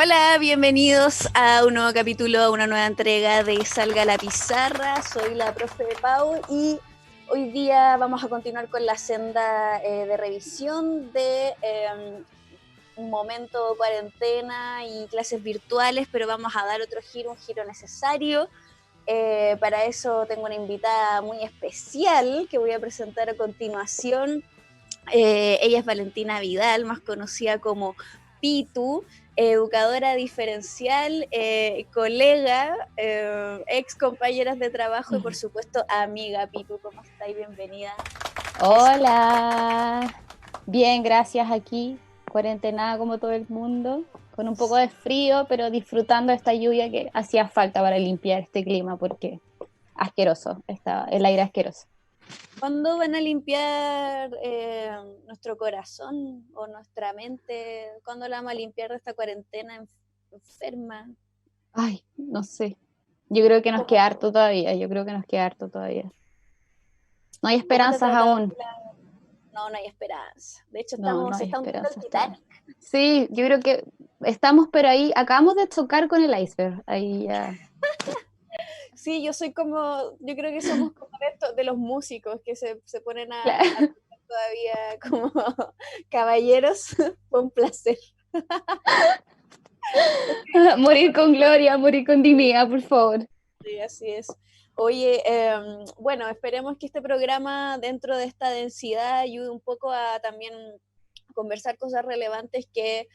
Hola, bienvenidos a un nuevo capítulo, a una nueva entrega de Salga la Pizarra. Soy la profe Pau y hoy día vamos a continuar con la senda de revisión de un momento cuarentena y clases virtuales, pero vamos a dar otro giro, un giro necesario. Para eso tengo una invitada muy especial que voy a presentar a continuación. Ella es Valentina Vidal, más conocida como Pitu, educadora diferencial, colega, ex compañeras de trabajo y por supuesto amiga. Pitu, ¿cómo estáis? Bienvenida. Hola, bien, gracias aquí, cuarentenada como todo el mundo, con un poco de frío, pero disfrutando de esta lluvia que hacía falta para limpiar este clima, porque asqueroso, el aire asqueroso. ¿Cuándo van a limpiar nuestro corazón o nuestra mente? ¿Cuándo la vamos a limpiar de esta cuarentena enferma? Ay, no sé, yo creo que nos queda harto todavía, yo creo que nos queda harto todavía. No hay ¿Cómo te ha esperanzas tratado? aún, No, no hay esperanza. De hecho, no se hay está hundiendo el esperanzas todavía. Titanic. Sí, yo creo que estamos, pero ahí acabamos de chocar con el iceberg, ahí ya. Sí, yo creo que somos como de los músicos que se ponen a Claro. tocar todavía como caballeros con placer. Morir con gloria, morir con dignidad, por favor. Sí, así es. Oye, bueno, esperemos que este programa dentro de esta densidad ayude un poco a también conversar cosas relevantes que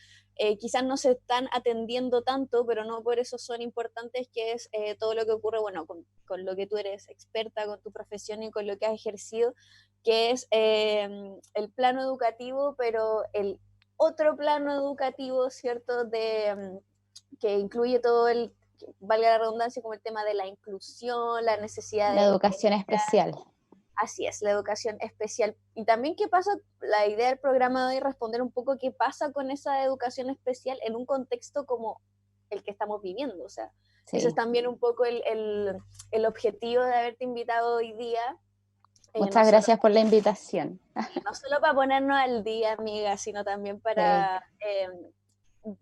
quizás no se están atendiendo tanto, pero no por eso son importantes, que es todo lo que ocurre, bueno, con lo que tú eres experta, con tu profesión y con lo que has ejercido, que es el plano educativo, pero el otro plano educativo, ¿cierto? Que incluye todo valga la redundancia, como el tema de la inclusión, la necesidad La de educación especial. así es, la educación especial. Y también qué pasa, la idea del programa de hoy es responder un poco qué pasa con esa educación especial en un contexto como el que estamos viviendo. O sea, ese es Sí. también un poco el objetivo de haberte invitado hoy día, no Muchas solo, gracias por la invitación. no solo para ponernos al día, amiga, sino también Sí. para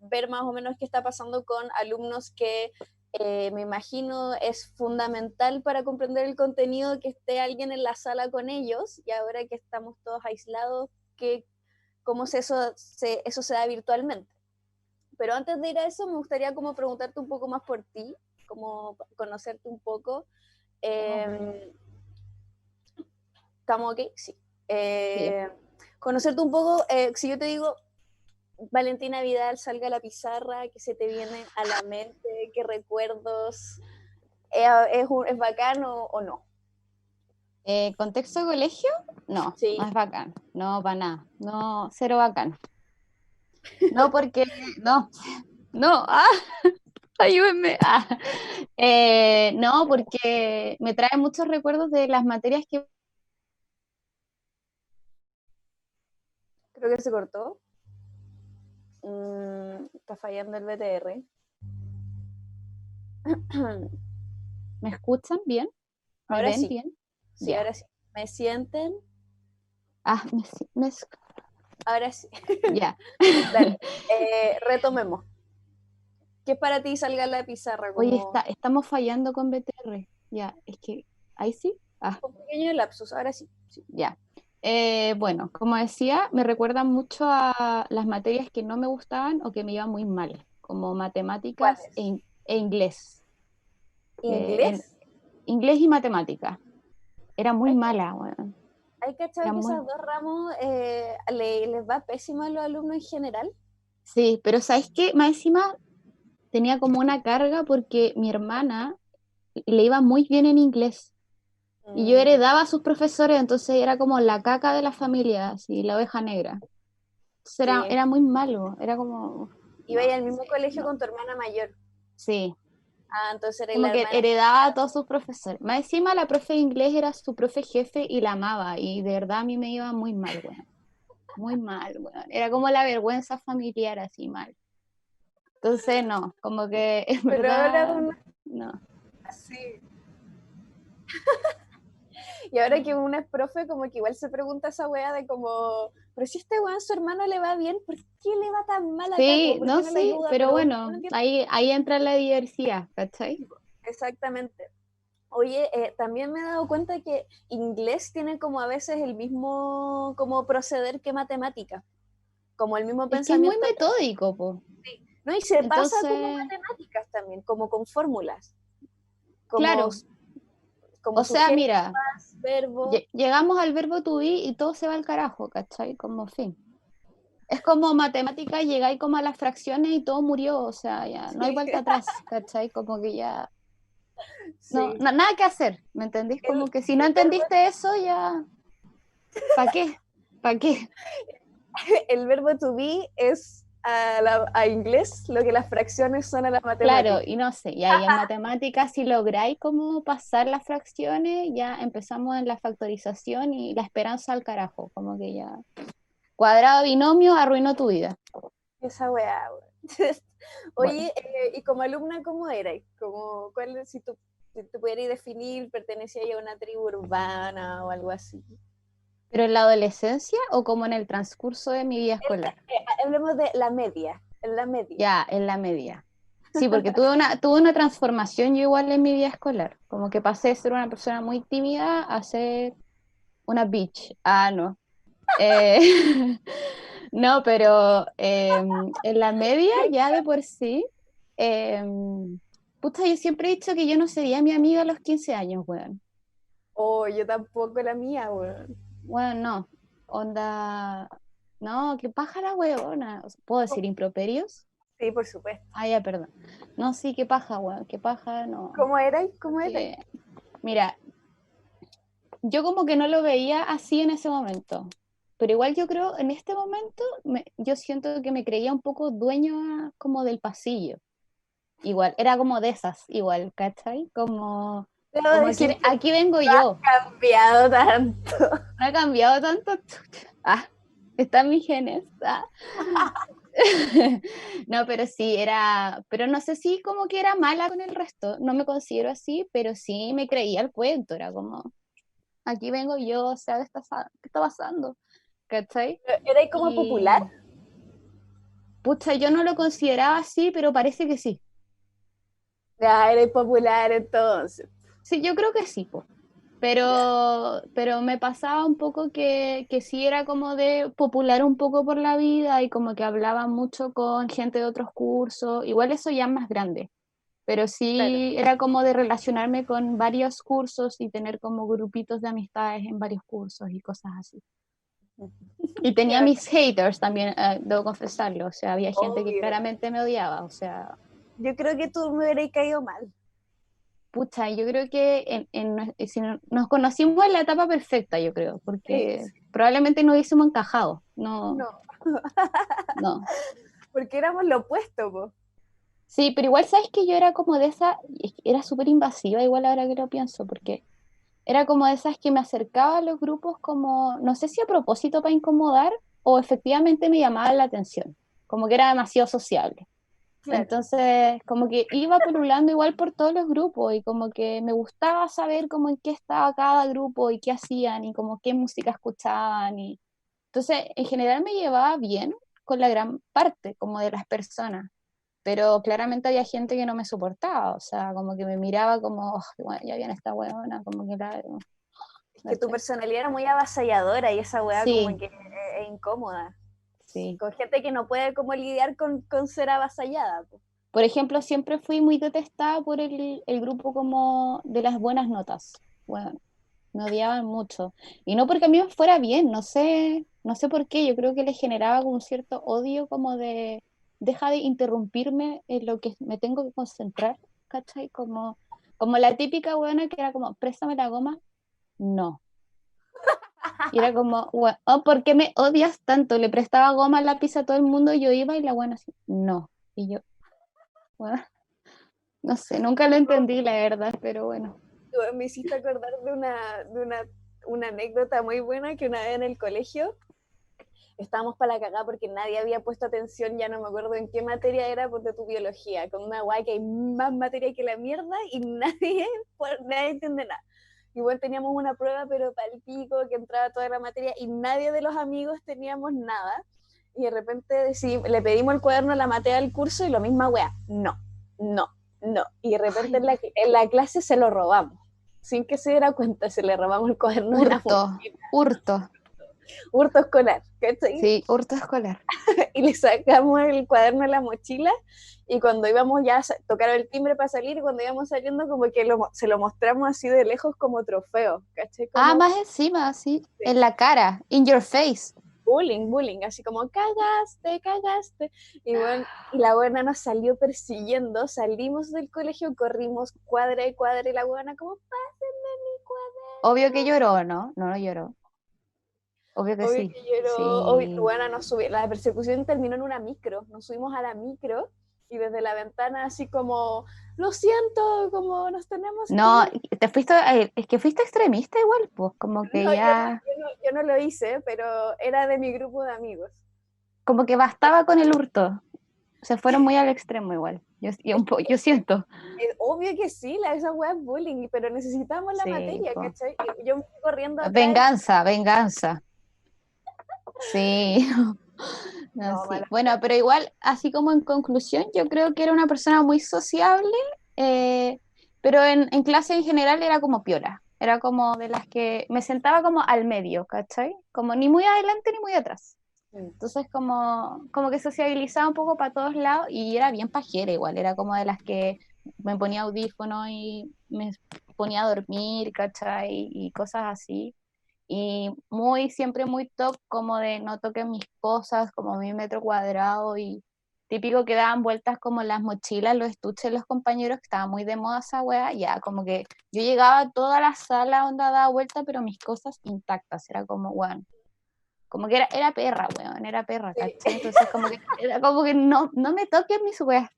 ver más o menos qué está pasando con alumnos que me imagino es fundamental para comprender el contenido que esté alguien en la sala con ellos, y ahora que estamos todos aislados, cómo eso se da virtualmente. Pero antes de ir a eso, me gustaría como preguntarte un poco más por ti, como conocerte un poco. Estamos Eh, ¿Estamos ok? Sí. bien. Eh, Conocerte un poco, si yo te digo Valentina Vidal, salga a la pizarra, que se te viene a la mente, qué recuerdos, es bacán o no. ¿Contexto de colegio? No, no Sí, es bacán. No, para nada. No, cero bacán. No, porque, no, no, ayúdenme. No, porque me trae muchos recuerdos de las materias que... creo que se cortó. Está fallando el BTR. ¿Me escuchan bien? ¿Me Ahora ven sí, bien? sí, Ya. ahora sí. ¿Me sienten? Ah, Ahora sí. ya. Dale, retomemos. ¿Qué es para ti salga a la pizarra? Oye, Como estamos fallando con BTR. Ya, es que, ahí sí. Ah, un pequeño lapsus, ahora sí. Sí. ya. Bueno, como decía, me recuerdan mucho a las materias que no me gustaban o que me iban muy mal, como ¿Cuál matemáticas es? e inglés. En ¿Inglés? inglés y matemáticas. Era muy Hay, mala, bueno, hay cachado era que muy... esos dos ramos les va pésimo a los alumnos en general. Sí, pero ¿sabes qué? Más encima tenía como una carga porque mi hermana le iba muy bien en inglés y yo Mm, heredaba a sus profesores, entonces era como la caca de la familia, así, la oveja negra. Entonces sí. era muy malo, era como, Iba ahí no, al sí, mismo colegio no, con tu hermana mayor. sí, Ah, entonces era como la que hermana. heredaba a todos sus profesores. Más encima la profe de inglés era su profe jefe y la amaba y de verdad a mí me iba muy mal, bueno. Era como la vergüenza familiar así mal. Entonces no, como que en Pero ahora verdad, una no. así. Y ahora que uno es profe, como que igual se pregunta esa weá de como, pero si este weón a su hermano le va bien, ¿por qué le va tan mal acá? Como, Sí, ¿por no, qué no le sí, ayuda? pero Pero no bueno, entiendo. ahí entra la diversidad, ¿cachai? Exactamente. Oye, también me he dado cuenta que inglés tiene como a veces el mismo como proceder que matemática, como el mismo Es que es muy pensamiento, metódico, po. ¿no? Y se pasa como Entonces, matemáticas también, como con fórmulas, como, claro, como o sea, sujeto, mira, más, verbo. llegamos al verbo to be y todo se va al carajo, ¿cachai? Como fin. Es como matemática, llegáis como a las fracciones y todo murió, o sea, ya no hay Sí, vuelta atrás, ¿cachai? Como que ya no, sí. nada que hacer, ¿me entendís? El, Como que si no el verbo, entendiste eso, ya, ¿para qué? ¿Para qué? el verbo to be es a inglés lo que las fracciones son a las Claro, matemáticas. y no sé, y ahí en matemáticas, si lográis como pasar las fracciones, ya empezamos en la factorización y la esperanza al carajo, como que ya. Cuadrado binomio arruinó tu vida. Esa weá, weón. Bueno, Oye, y como alumna, ¿cómo eras? Como, si tú pudieras definir, pertenecías a una tribu urbana o algo así? ¿pero en la adolescencia o como en el transcurso de mi vida escolar? Hablemos de la media, en la media. Ya, en la media. Sí, porque tuve una transformación yo igual en mi vida escolar. Como que pasé de ser una persona muy tímida a ser una bitch. Ah, no. Eh, no, pero en la media ya de por sí, eh, puta, yo siempre he dicho que yo no sería mi amiga a los 15 años, weón. Oh, yo tampoco la mía, weón. Bueno, no. Onda, no, qué paja la weona. O sea, ¿puedo decir improperios? Sí, por supuesto. Ah, ya, perdón. No, sí, qué paja, weón, qué paja, no. ¿Cómo eras? ¿Cómo eras? Porque, mira, yo como que no lo veía así en ese momento. Pero igual yo creo, en este momento, yo siento que me creía un poco dueña como del pasillo. Igual, era como de esas, igual, ¿cachai? Debo Como decir que aquí vengo no has yo. cambiado tanto. No ha cambiado tanto. Ah, están mis genes. Ah. No, pero sí, pero no sé si como que era mala con el resto, no me considero así, pero sí me creía el cuento, era como, aquí vengo yo, o sea, ¿qué está pasando? ¿Cachai? ¿Eras como popular? Y, pucha, yo no lo consideraba así, pero parece que sí. Ya, eres popular entonces. Sí, yo creo que sí, po. Ya. Pero me pasaba un poco que sí era como de popular un poco por la vida y como que hablaba mucho con gente de otros cursos, igual eso ya es más grande, pero Claro. sí era como de relacionarme con varios cursos y tener como grupitos de amistades en varios cursos y cosas así. Y tenía Ya, mis haters también, debo confesarlo, o sea, había gente que obvio. claramente me odiaba, o sea, Yo creo que tú me hubieras caído mal. pucha, yo creo que si nos conocimos en la etapa perfecta, yo creo, Sí, porque sí. probablemente no hubiésemos encajado, no, No, no. porque éramos lo opuesto, po. Sí, pero igual sabes que yo era como de esa, era súper invasiva, igual ahora que lo pienso, porque era como de esas que me acercaba a los grupos como, no sé si a propósito para incomodar o efectivamente me llamaba la atención, como que era demasiado sociable. Claro. Entonces, como que iba pululando igual por todos los grupos y como que me gustaba saber como en qué estaba cada grupo y qué hacían y como qué música escuchaban y entonces, en general me llevaba bien con la gran parte como de las personas, pero claramente había gente que no me soportaba, o sea, como que me miraba como, "Oh, bueno, ya viene esta huevona, como que la... Es que tu ¿cachai? personalidad era muy avasalladora y esa weá como Sí, que es incómoda. sí. Con gente que no puede como lidiar con ser avasallada, po. Por ejemplo, siempre fui muy detestada por el grupo como de las buenas notas. Bueno, me odiaban mucho. Y no porque a mí me fuera bien, no sé por qué, yo creo que les generaba como un cierto odio como de, deja de interrumpirme en lo que me tengo que concentrar, ¿cachai? Como la típica buena que era como, préstame la goma, no. Y era como, oh, ¿por qué me odias tanto? Le prestaba goma, lápiz a todo el mundo, y yo iba y la buena así, no. Y yo, bueno, no sé, nunca lo entendí, la verdad, pero bueno. Me hiciste acordar una anécdota muy buena que una vez en el colegio estábamos para la cagada porque nadie había puesto atención, ya no me acuerdo en qué materia era, por de tu biología, con una guay que hay más materia que la mierda y nadie entiende nada. igual teníamos una prueba, pero para el pico, que entraba toda la materia, y nadie de los amigos teníamos nada. Y de repente le pedimos el cuaderno a la Matea del curso y lo misma wea, no, no, no. Y de repente Ay, en la clase se lo robamos. Sin que se diera cuenta, se le robamos el cuaderno de la hurto, mochila. hurto. Hurto escolar, ¿cachai? Sí, hurto escolar. Y le sacamos el cuaderno de la mochila y cuando íbamos ya a tocar el timbre para salir, y cuando íbamos saliendo como que se lo mostramos así de lejos como trofeo, ¿cachai? Ah, Como más encima, sí. sí, En la cara, in your face. bullying, bullying, así como cagaste, cagaste. Y bueno, y la buena nos salió persiguiendo, salimos del colegio, corrimos cuadra y cuadra y la buena como, pásenme mi Obvio que cuaderno. lloró, ¿no? No, no lloró. Obvio que Obvio sí. que lloró, obvio, Sí. bueno, nos subió, la persecución terminó en una micro, nos subimos a la micro y desde la ventana así como, lo siento, como nos tenemos que No, ir. te fuiste, es que fuiste extremista igual, pues, como que No, ya, yo no lo hice, pero era de mi grupo de amigos. como que bastaba con el hurto. Se fueron muy al extremo igual. Yo siento. Obvio que sí, esa weá es bullying, pero necesitamos la Sí, materia, pues. ¿cachai? Y yo me fui corriendo atrás. Venganza, venganza. Sí. No, No, sí. mala. Bueno, pero igual, así como en conclusión, yo creo que era una persona muy sociable, pero en clase en general era como piola. Era como de las que me sentaba como al medio, ¿cachai? Como ni muy adelante ni muy atrás. Entonces como que sociabilizaba un poco para todos lados y era bien pajera igual, era como de las que me ponía audífonos y me ponía a dormir, ¿cachai? Y cosas así. Y siempre muy top como de no toquen mis cosas, como mi metro cuadrado y típico que daban vueltas como las mochilas, los estuches de los compañeros, que estaba muy de moda esa wea, ya como que yo llegaba a toda la sala onda daba vuelta, pero mis cosas intactas, era como, bueno, como que era perra, weón, era perra, Sí. ¿cachai? Entonces como que era como que no me toquen mis weas.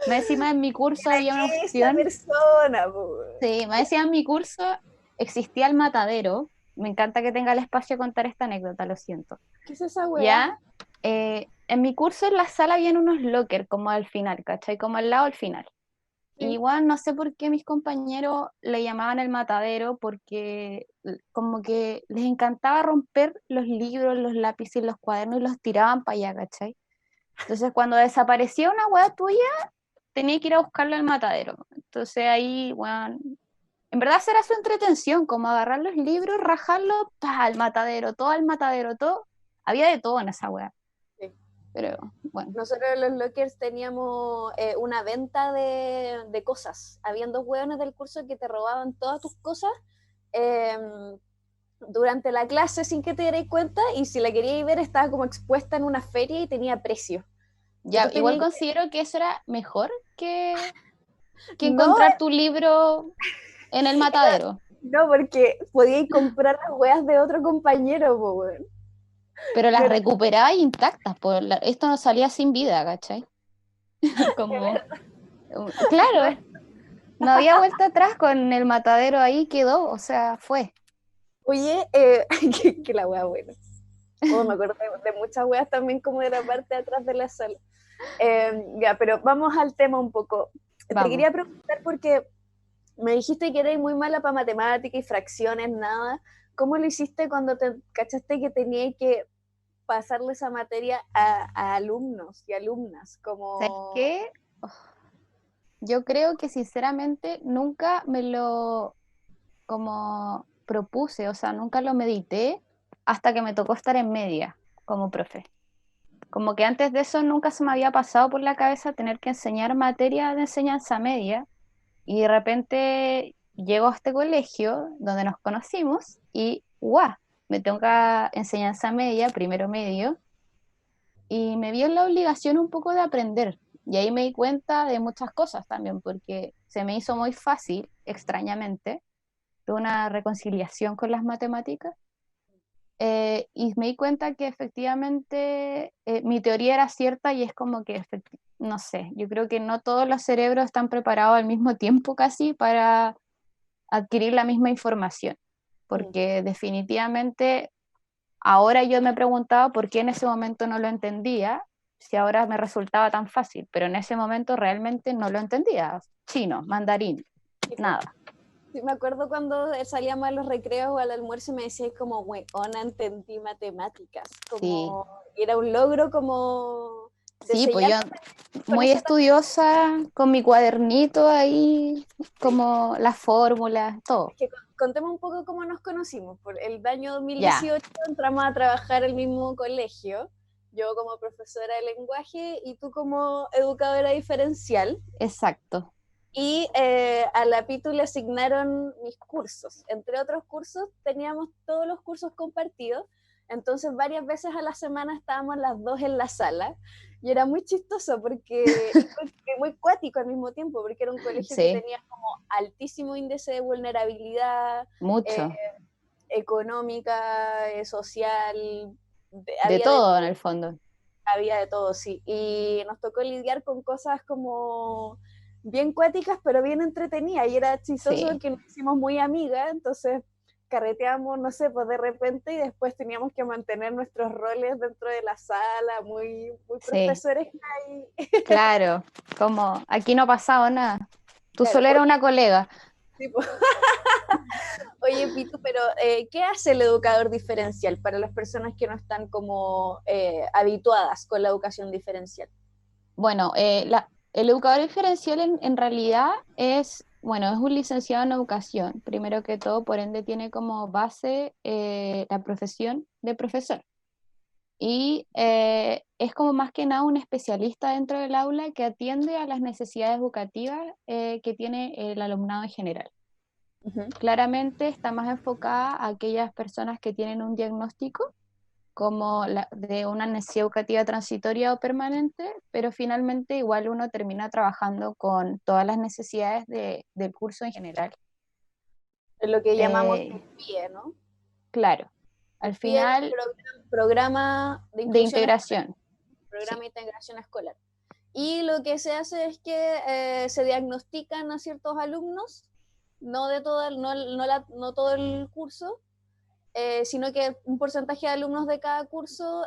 Más encima en mi curso había una Esa opción, persona, po. sí, más encima en mi curso existía el matadero. Me encanta que tenga el espacio a contar esta anécdota, lo siento. ¿Qué es esa weá? Ya, en mi curso en la sala habían unos lockers como al final, ¿cachai? Como al lado al final. Y Sí. igual no sé por qué mis compañeros le llamaban el matadero, porque como que les encantaba romper los libros, los lápices, los cuadernos y los tiraban para allá, ¿cachai? Entonces cuando desaparecía una hueá tuya, tenía que ir a buscarlo al matadero. Entonces ahí, bueno, en verdad esa era su entretención, como agarrar los libros, rajarlos, pa, al matadero, todo al matadero, todo. Había de todo en esa hueá, Sí. pero bueno. Nosotros los lockers teníamos una venta de cosas. Habían dos hueones del curso que te robaban todas tus cosas eh, durante la clase sin que te dieras cuenta y si la querías ver estaba como expuesta en una feria y tenía precio. Y Ya, tú igual tenías considero que eso era mejor que no, encontrar tu libro en el matadero, no, porque podíais comprar las weas de otro compañero, po, weón. pero No las era, recuperaba intactas, pues esto no salía sin vida, ¿cachai? Como, claro, no había vuelta atrás con el matadero ahí quedó, o sea, fue. oye, que la wea buena. Oh, me acuerdo de muchas weas también como de la parte de atrás de la sala. Ya, pero vamos al tema un poco. Te Vamos. quería preguntar porque me dijiste que eres muy mala para matemáticas y fracciones, nada. ¿Cómo lo hiciste cuando te cachaste que tenías que pasarle esa materia a alumnos y alumnas? ¿Sabes Como, qué? Yo creo que sinceramente nunca me lo como propuse, o sea, nunca lo medité hasta que me tocó estar en media como profe. Como que antes de eso nunca se me había pasado por la cabeza tener que enseñar materia de enseñanza media y de repente llego a este colegio donde nos conocimos y ¡guau! Me toca enseñanza media, primero medio, y me vi en la obligación un poco de aprender. Y ahí me di cuenta de muchas cosas también, porque se me hizo muy fácil, extrañamente, de una reconciliación con las matemáticas. Y me di cuenta que efectivamente mi teoría era cierta y es como que, no sé, yo creo que no todos los cerebros están preparados al mismo tiempo casi para adquirir la misma información, mm, porque definitivamente ahora yo me preguntaba por qué en ese momento no lo entendía, si ahora me resultaba tan fácil, pero en ese momento realmente no lo entendía. Chino, mandarín, tipo, nada. Sí, me acuerdo cuando salíamos a los recreos o al almuerzo y me decías como, weona, entendí matemáticas, Sí, como era un logro como de sí, pues sellar yo con muy esa tarea. estudiosa, con mi cuadernito ahí, Sí. como las fórmulas, todo. Es que contemos un poco cómo nos conocimos. Por el año Ya, 2018 entramos a trabajar en el mismo colegio, yo como profesora de lenguaje y tú como educadora diferencial. exacto. Y a la Pitu le asignaron mis cursos. Entre otros cursos, teníamos todos los cursos compartidos. Entonces, varias veces a la semana estábamos las dos en la sala. Y era muy chistoso porque, y muy cuático al mismo tiempo, porque era un colegio que Sí, tenía como altísimo índice de vulnerabilidad eh, mucho. económica, social, De había de todo en todo. el fondo. Había de todo, sí. Y nos tocó lidiar con cosas como bien cuáticas, pero bien entretenidas. Y era chistoso Sí, porque nos hicimos muy amigas, entonces carreteamos, no sé, pues de repente y después teníamos que mantener nuestros roles dentro de la sala, muy, muy sí, profesores ahí. claro. Como aquí no ha pasado nada. Tú Claro, solo eras oye, una colega. tipo, oye, Pitu, pero ¿qué hace el educador diferencial para las personas que no están como habituadas con la educación diferencial? Bueno, el educador diferencial en realidad es, bueno, es un licenciado en educación, primero que todo, por ende tiene como base la profesión de profesor. Y es como más que nada un especialista dentro del aula que atiende a las necesidades educativas que tiene el alumnado en general. Ujú. Claramente está más enfocada a aquellas personas que tienen un diagnóstico como de una necesidad educativa transitoria o permanente, pero finalmente igual uno termina trabajando con todas las necesidades del curso en general. Es lo que llamamos Eh, el PIE, ¿no? claro, El al PIE es final programa de de inclusión escolar, integración, sí, programa de integración escolar. Y lo que se hace es que se diagnostican a ciertos alumnos, no de todo, no todo el curso, sino que un porcentaje de alumnos de cada curso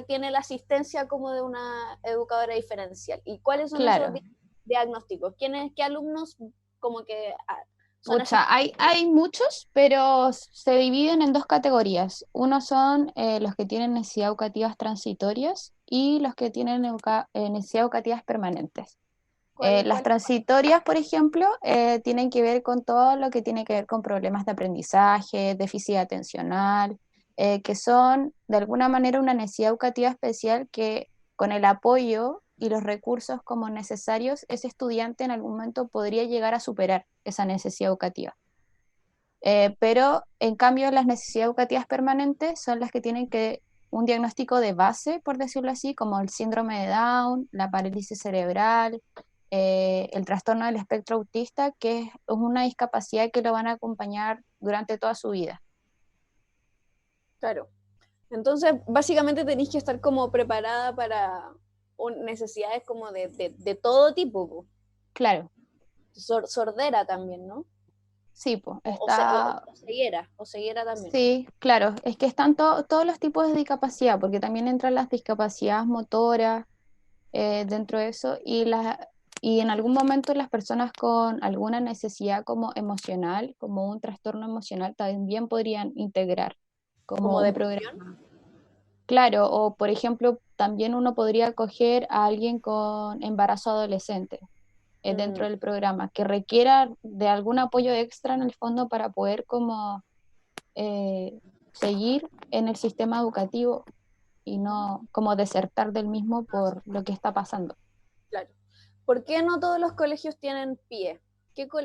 tiene la asistencia como de una educadora diferencial. ¿Y cuáles son esos claro. diagnósticos? ¿Qué alumnos como que son Pucha, asistidos? hay muchos, pero se dividen en dos categorías. Uno son los que tienen necesidades educativas transitorias y los que tienen necesidades educativas permanentes. Las ¿Cuál? transitorias, por ejemplo, tienen que ver con todo lo que tiene que ver con problemas de aprendizaje, déficit atencional, que son de alguna manera una necesidad educativa especial que con el apoyo y los recursos como necesarios, ese estudiante en algún momento podría llegar a superar esa necesidad educativa. Pero en cambio las necesidades educativas permanentes son las que tienen que un diagnóstico de base, por decirlo así, como el síndrome de Down, la parálisis cerebral, el trastorno del espectro autista, que es una discapacidad que lo van a acompañar durante toda su vida. Claro. Entonces, básicamente tenéis que estar como preparada para necesidades como de todo tipo, po. Claro, Sordera también, ¿no? sí, pues O, se- está, o ceguera también. sí, claro, es que están todos los tipos de discapacidad, porque también entran las discapacidades motoras dentro de eso y en algún momento las personas con alguna necesidad como emocional, como un trastorno emocional, también podrían integrar Como como un depresión. programa. Claro, o por ejemplo, también uno podría acoger a alguien con embarazo adolescente dentro Mm, del programa, que requiera de algún apoyo extra en el fondo para poder como eh, seguir en el sistema educativo y no como desertar del mismo por lo que está pasando. claro. ¿Por qué no todos los colegios tienen PIE?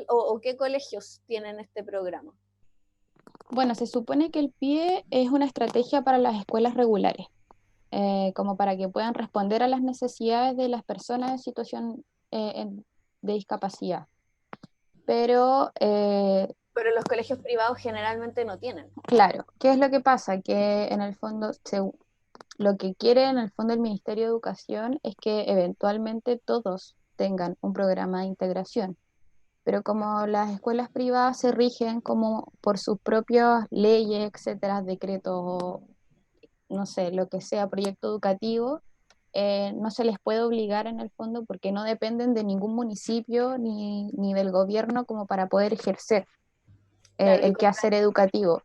¿O qué colegios tienen este programa? Bueno, se supone que el PIE es una estrategia para las escuelas regulares, como para que puedan responder a las necesidades de las personas en situación de discapacidad. Pero, Pero los colegios privados generalmente no tienen. claro, ¿qué es lo que pasa? Que en el fondo, lo que quiere en el fondo el Ministerio de Educación es que eventualmente todos tengan un programa de integración. Pero como las escuelas privadas se rigen como por sus propias leyes, etcétera, decretos o no sé, lo que sea proyecto educativo, no se les puede obligar en el fondo porque no dependen de ningún municipio ni del gobierno como para poder ejercer. Claro, el quehacer educativo.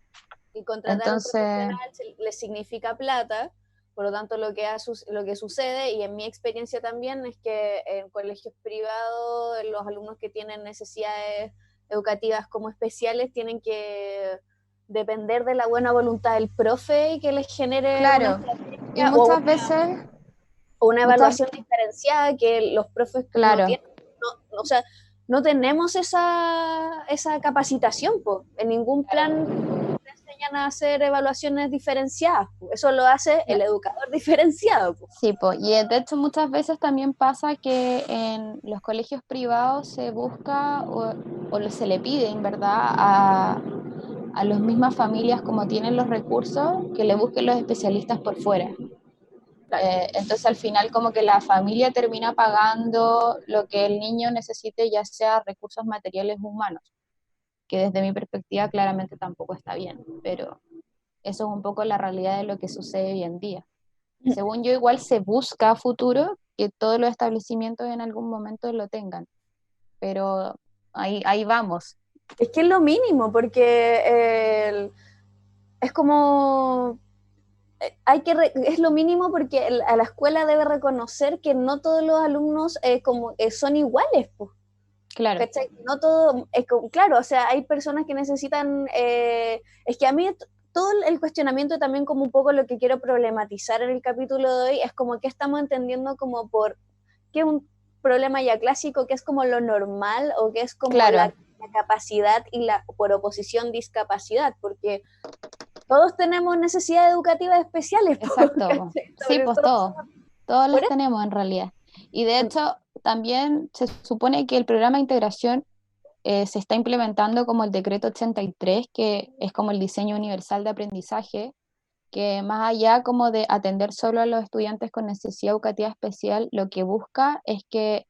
y contratar a un Entonces, profesional les significa plata, por lo tanto lo que sucede, y en mi experiencia también, es que en colegios privados los alumnos que tienen necesidades educativas como especiales tienen que depender de la buena voluntad del profe y que les genere una claro, y estrategia o una muchas, evaluación diferenciada que los profes no claro, tienen, o sea, no tenemos esa capacitación, po. En ningún plan te enseñan a hacer evaluaciones diferenciadas, po. Eso lo hace el educador diferenciado, po. sí, po. Y de hecho muchas veces también pasa que en los colegios privados se busca se le pide, en verdad, a las mismas familias como tienen los recursos, que le busquen los especialistas por fuera. Claro. Entonces al final como que la familia termina pagando lo que el niño necesite, ya sea recursos materiales o humanos, que desde mi perspectiva claramente tampoco está bien, pero eso es un poco la realidad de lo que sucede hoy en día. Según yo, igual se busca a futuro que todos los establecimientos en algún momento lo tengan, pero ahí vamos. Es que es lo mínimo, porque es como es lo mínimo porque a la escuela debe reconocer que no todos los alumnos son iguales, pues. Claro, ¿Cachai? No todo, claro, o sea, hay personas que necesitan, es que a mí todo el cuestionamiento también como un poco lo que quiero problematizar en el capítulo de hoy es como que estamos entendiendo como por qué un problema ya clásico, que es como lo normal o que es como claro, la capacidad y la por oposición discapacidad, porque todos tenemos necesidades educativas especiales, exacto. ¿cachai? Sí, Sobre pues todo todos por las eso. tenemos en realidad. Y de hecho, también se supone que el programa de integración se está implementando como el decreto 83, que es como el diseño universal de aprendizaje, que más allá como de atender solo a los estudiantes con necesidad educativa especial, lo que busca es que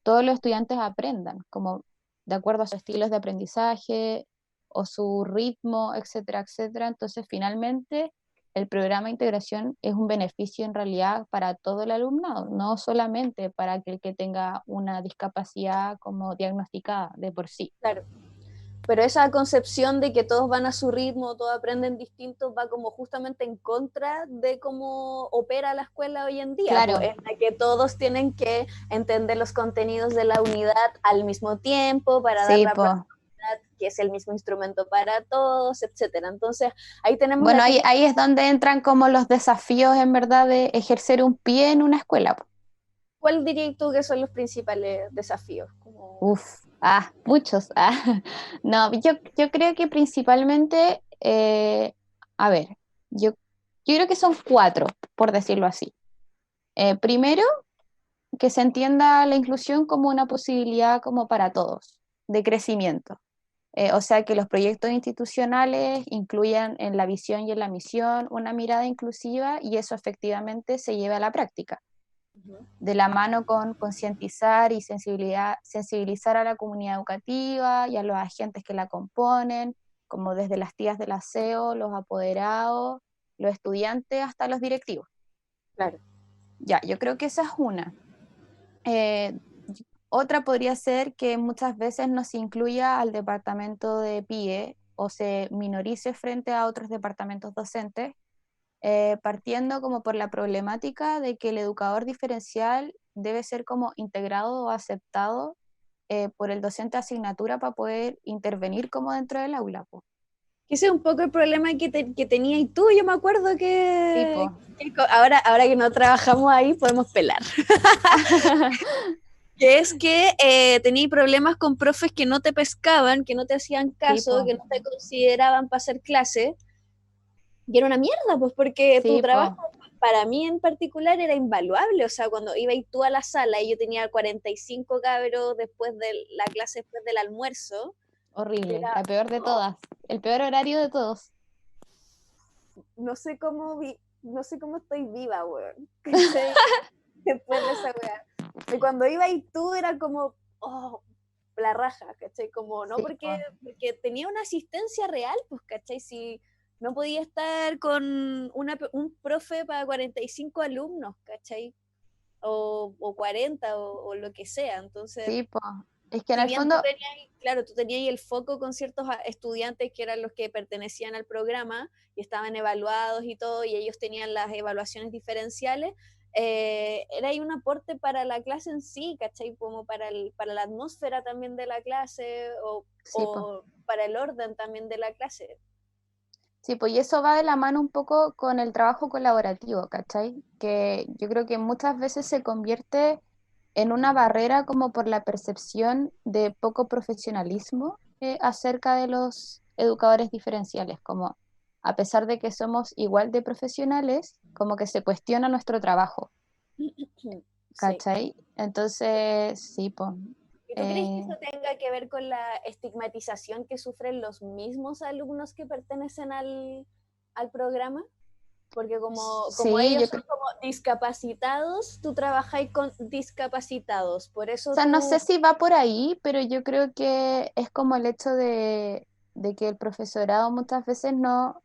todos los estudiantes aprendan, como de acuerdo a sus estilos de aprendizaje o su ritmo, etcétera, etcétera. Entonces, finalmente, el programa de integración es un beneficio en realidad para todo el alumnado, no solamente para aquel que tenga una discapacidad como diagnosticada de por sí. Claro. Pero esa concepción de que todos van a su ritmo, todos aprenden distintos, va como justamente en contra de cómo opera la escuela hoy en día, pues, Claro, en la que todos tienen que entender los contenidos de la unidad al mismo tiempo para dar sí, la pues. que es el mismo instrumento para todos, etcétera. Entonces, ahí tenemos Bueno, la ahí típica. es donde entran como los desafíos en verdad de ejercer un pie en una escuela. ¿Cuál dirías tú que son los principales desafíos? Como... Uf, muchos. No, yo creo que principalmente, a ver, yo creo que son cuatro, por decirlo así. Primero, que se entienda la inclusión como una posibilidad como para todos, de crecimiento. O sea, que los proyectos institucionales incluyan en la visión y en la misión una mirada inclusiva y eso efectivamente se lleve a la práctica Uh-huh. de la mano con concientizar y sensibilizar a la comunidad educativa y a los agentes que la componen, como desde las tías del aseo, los apoderados, los estudiantes, hasta los directivos. Claro. Ya, yo creo que esa es una. Eh, Otra podría ser que muchas veces no se incluya al departamento de PIE o se minorice frente a otros departamentos docentes, partiendo como por la problemática de que el educador diferencial debe ser como integrado o aceptado por el docente de asignatura para poder intervenir como dentro del aula, po. Ese es un poco el problema que tenía y tú, yo me acuerdo Tipo, que ahora que no trabajamos ahí podemos pelar. Que es que tenía problemas con profes que no te pescaban, que no te hacían caso, tipo, que no te consideraban para hacer clase, y era una mierda, pues porque tu sí, trabajo po, para mí en particular era invaluable, o sea, cuando iba tú a la sala y yo tenía 45 cabros después de la clase, después del almuerzo, horrible, era, la peor de oh, todas, el peor horario de todos. no sé cómo estoy viva, weón, después de esa weá. Y cuando iba y tú era como, oh, la raja, ¿cachai? Como, no Sí, po. porque tenía una asistencia real, pues, ¿cachai? Si no podía estar con un profe para 45 alumnos, ¿cachai? O 40 o lo que sea, entonces, Sí, po. Es que en Si el bien tú fondo, tenías, claro, tú tenías ahí el foco con ciertos estudiantes que eran los que pertenecían al programa y estaban evaluados y todo, y ellos tenían las evaluaciones diferenciales, era ahí un aporte para la clase en sí, ¿cachai? Como para la atmósfera también de la clase sí, pues. o para el orden también de la clase. Sí, pues y eso va de la mano un poco con el trabajo colaborativo, ¿cachai? Que yo creo que muchas veces se convierte en una barrera como por la percepción de poco profesionalismo acerca de los educadores diferenciales, como a pesar de que somos igual de profesionales, como que se cuestiona nuestro trabajo, Sí. ¿cachai? Entonces, sí, pues. ¿Y tú crees que eso tenga que ver con la estigmatización que sufren los mismos alumnos que pertenecen al programa? Porque como Sí, ellos yo son creo. como discapacitados, tú trabajáis con discapacitados, por O eso sea, no tú, sé si va por ahí, pero yo creo que es como el hecho de que el profesorado muchas veces no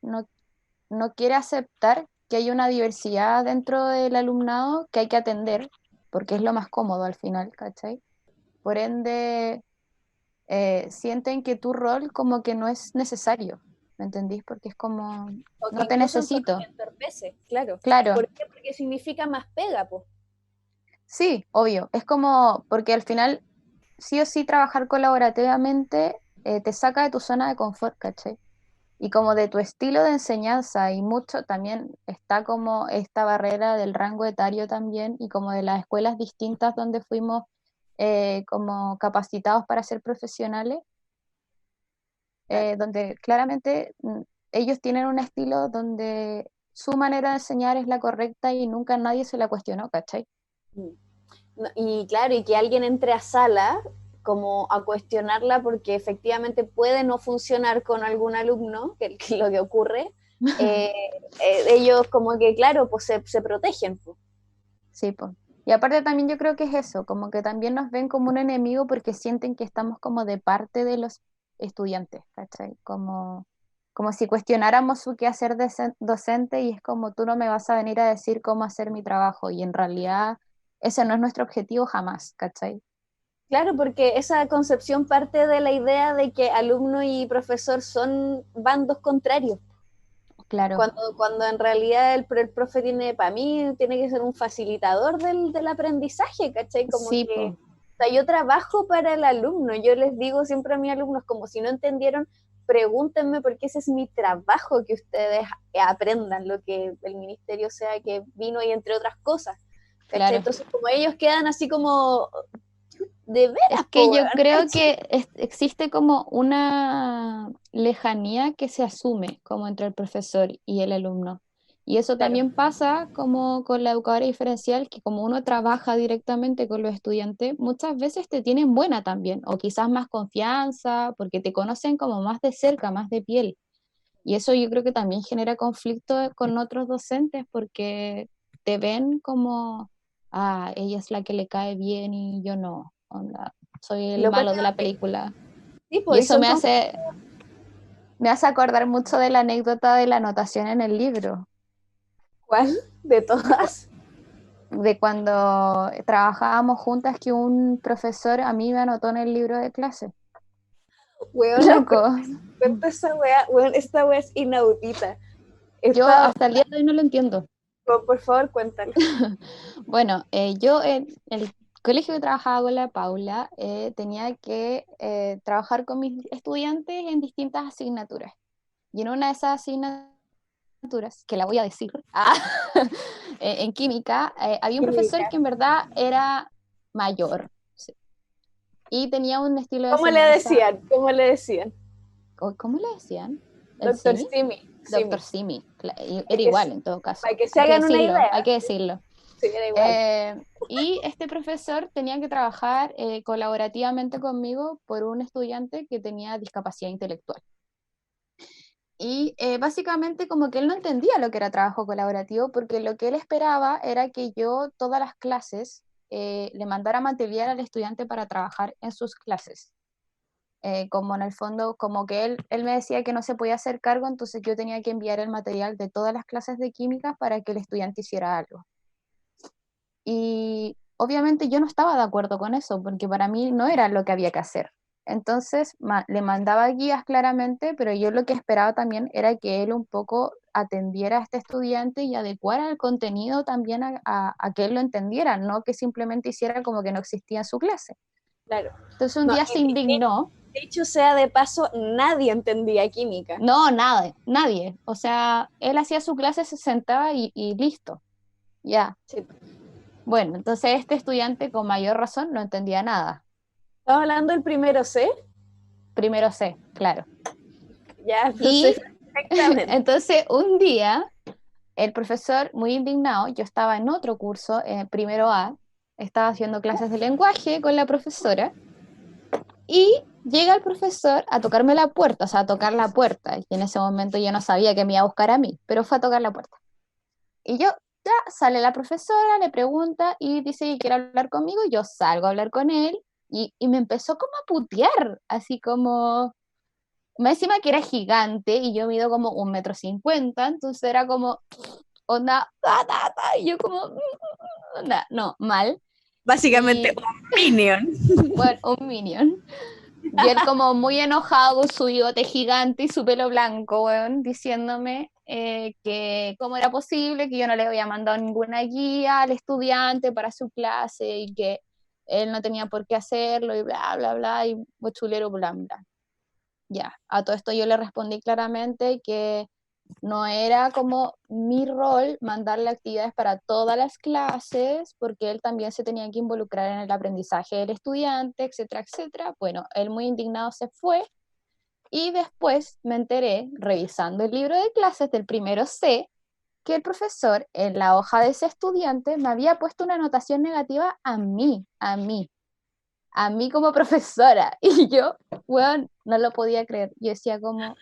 quiere aceptar que hay una diversidad dentro del alumnado que hay que atender, porque es lo más cómodo al final, ¿cachai? Por ende, sienten que tu rol como que no es necesario, ¿me entendís? Porque es como, o que no te incluso necesito, entorpece, claro. claro. ¿Por qué? Porque significa más pega, pues. Sí, obvio. Es como, porque al final, sí o sí, trabajar colaborativamente te saca de tu zona de confort, ¿cachai? Y como de tu estilo de enseñanza, y mucho también está como esta barrera del rango etario también, y como de las escuelas distintas donde fuimos como capacitados para ser profesionales, Claro. donde claramente ellos tienen un estilo donde su manera de enseñar es la correcta y nunca nadie se la cuestionó, ¿cachai? Mm. Y claro, y que alguien entre a sala como a cuestionarla porque efectivamente puede no funcionar con algún alumno, que lo que ocurre, eh, ellos como que, claro, pues se protegen, pues. Sí, pues. Y aparte también yo creo que es eso, como que también nos ven como un enemigo porque sienten que estamos como de parte de los estudiantes, ¿cachai? Como si cuestionáramos su quehacer docente y es como tú no me vas a venir a decir cómo hacer mi trabajo y en realidad ese no es nuestro objetivo jamás, ¿cachai? Claro, porque esa concepción parte de la idea de que alumno y profesor son bandos contrarios, Claro, cuando en realidad el profe tiene, para mí, tiene que ser un facilitador del aprendizaje, ¿cachai? Como sí, que, pues, o sea, yo trabajo para el alumno, yo les digo siempre a mis alumnos, como si no entendieron, pregúntenme porque ese es mi trabajo, que ustedes aprendan lo que el ministerio sea que vino y entre otras cosas, ¿cachai? claro. Entonces, como ellos quedan así como, de Es veras, que po, yo weón, creo ¿cachai? que existe como una lejanía que se asume como entre el profesor y el alumno. Y eso Claro. también pasa como con la educadora diferencial, que como uno trabaja directamente con los estudiantes, muchas veces te tienen buena también, o quizás más confianza, porque te conocen como más de cerca, más de piel. Y eso yo creo que también genera conflicto con otros docentes porque te ven como, ah, ella es la que le cae bien y yo no, onda, soy el Lo cual malo de la tengo película. sí, Y pues, y eso son me hace acordar mucho de la anécdota de la anotación en el libro, ¿cuál? De cu- todas. de cuando trabajábamos juntas que un profesor a mí me anotó en el libro de clase. Weona, Loco, cuenta esa wea, weón, esta wea es inaudita. yo Esta, hasta el día de hoy no lo entiendo. por favor, cuéntalo. Bueno, yo en el colegio que trabajaba con la Paula tenía que trabajar con mis estudiantes en distintas asignaturas. Y en una de esas asignaturas, que la voy a decir, en química, había un profesor Química. que en verdad era mayor, sí, y tenía un estilo de ¿Cómo le enseñanza, decían? ¿Cómo le decían? ¿cómo le decían? ¿El Doctor Simi? Simi. Doctor Simi. Simi, Para era que, igual en todo caso, para que se hay que hagan una decirlo, idea. hay que decirlo. Sí, era igual. Eh, y este profesor tenía que trabajar colaborativamente conmigo por un estudiante que tenía discapacidad intelectual. Y básicamente como que él no entendía lo que era trabajo colaborativo porque lo que él esperaba era que yo todas las clases le mandara material al estudiante para trabajar en sus clases. Como en el fondo, como que él me decía que no se podía hacer cargo, entonces yo tenía que enviar el material de todas las clases de química para que el estudiante hiciera algo. Y obviamente yo no estaba de acuerdo con eso, porque para mí no era lo que había que hacer. Entonces le mandaba guías claramente, pero yo lo que esperaba también era que él un poco atendiera a este estudiante y adecuara el contenido también a que él lo entendiera, no que simplemente hiciera como que no existía en su clase. Claro. Entonces un No, día se indignó. de hecho, sea de paso, nadie entendía química. No, nada, nadie. O sea, él hacía su clase, se sentaba y listo, ya. Sí. Bueno, entonces este estudiante con mayor razón no entendía nada. Estamos hablando del primero C, Primero C, claro. ya, Y entonces, perfectamente. entonces un día el profesor, muy indignado, yo estaba en otro curso, primero A, estaba haciendo clases de lenguaje con la profesora, y llega el profesor a tocarme la puerta, o sea, a tocar la puerta, y en ese momento yo no sabía que me iba a buscar a mí, pero fue a tocar la puerta. Y yo, ya, sale la profesora, le pregunta y dice que quiere hablar conmigo, yo salgo a hablar con él, y me empezó como a putear, así como, más encima que era gigante, y yo mido como 1,50 m, entonces era como, onda, y yo como, onda, no, mal. Básicamente, Y un minion. bueno, un minion. Y él como muy enojado con su bigote gigante y su pelo blanco, weón, diciéndome que cómo era posible que yo no le había mandado ninguna guía al estudiante para su clase y que él no tenía por qué hacerlo y bla, bla, bla, y bochulero, bla, bla. Ya, a todo esto yo le respondí claramente que no era como mi rol mandarle actividades para todas las clases, porque él también se tenía que involucrar en el aprendizaje del estudiante, etcétera, etcétera. Bueno, él muy indignado se fue y después me enteré, revisando el libro de clases del primero C, que el profesor en la hoja de ese estudiante me había puesto una anotación negativa a mí como profesora. Y yo, bueno, no lo podía creer. Yo decía como,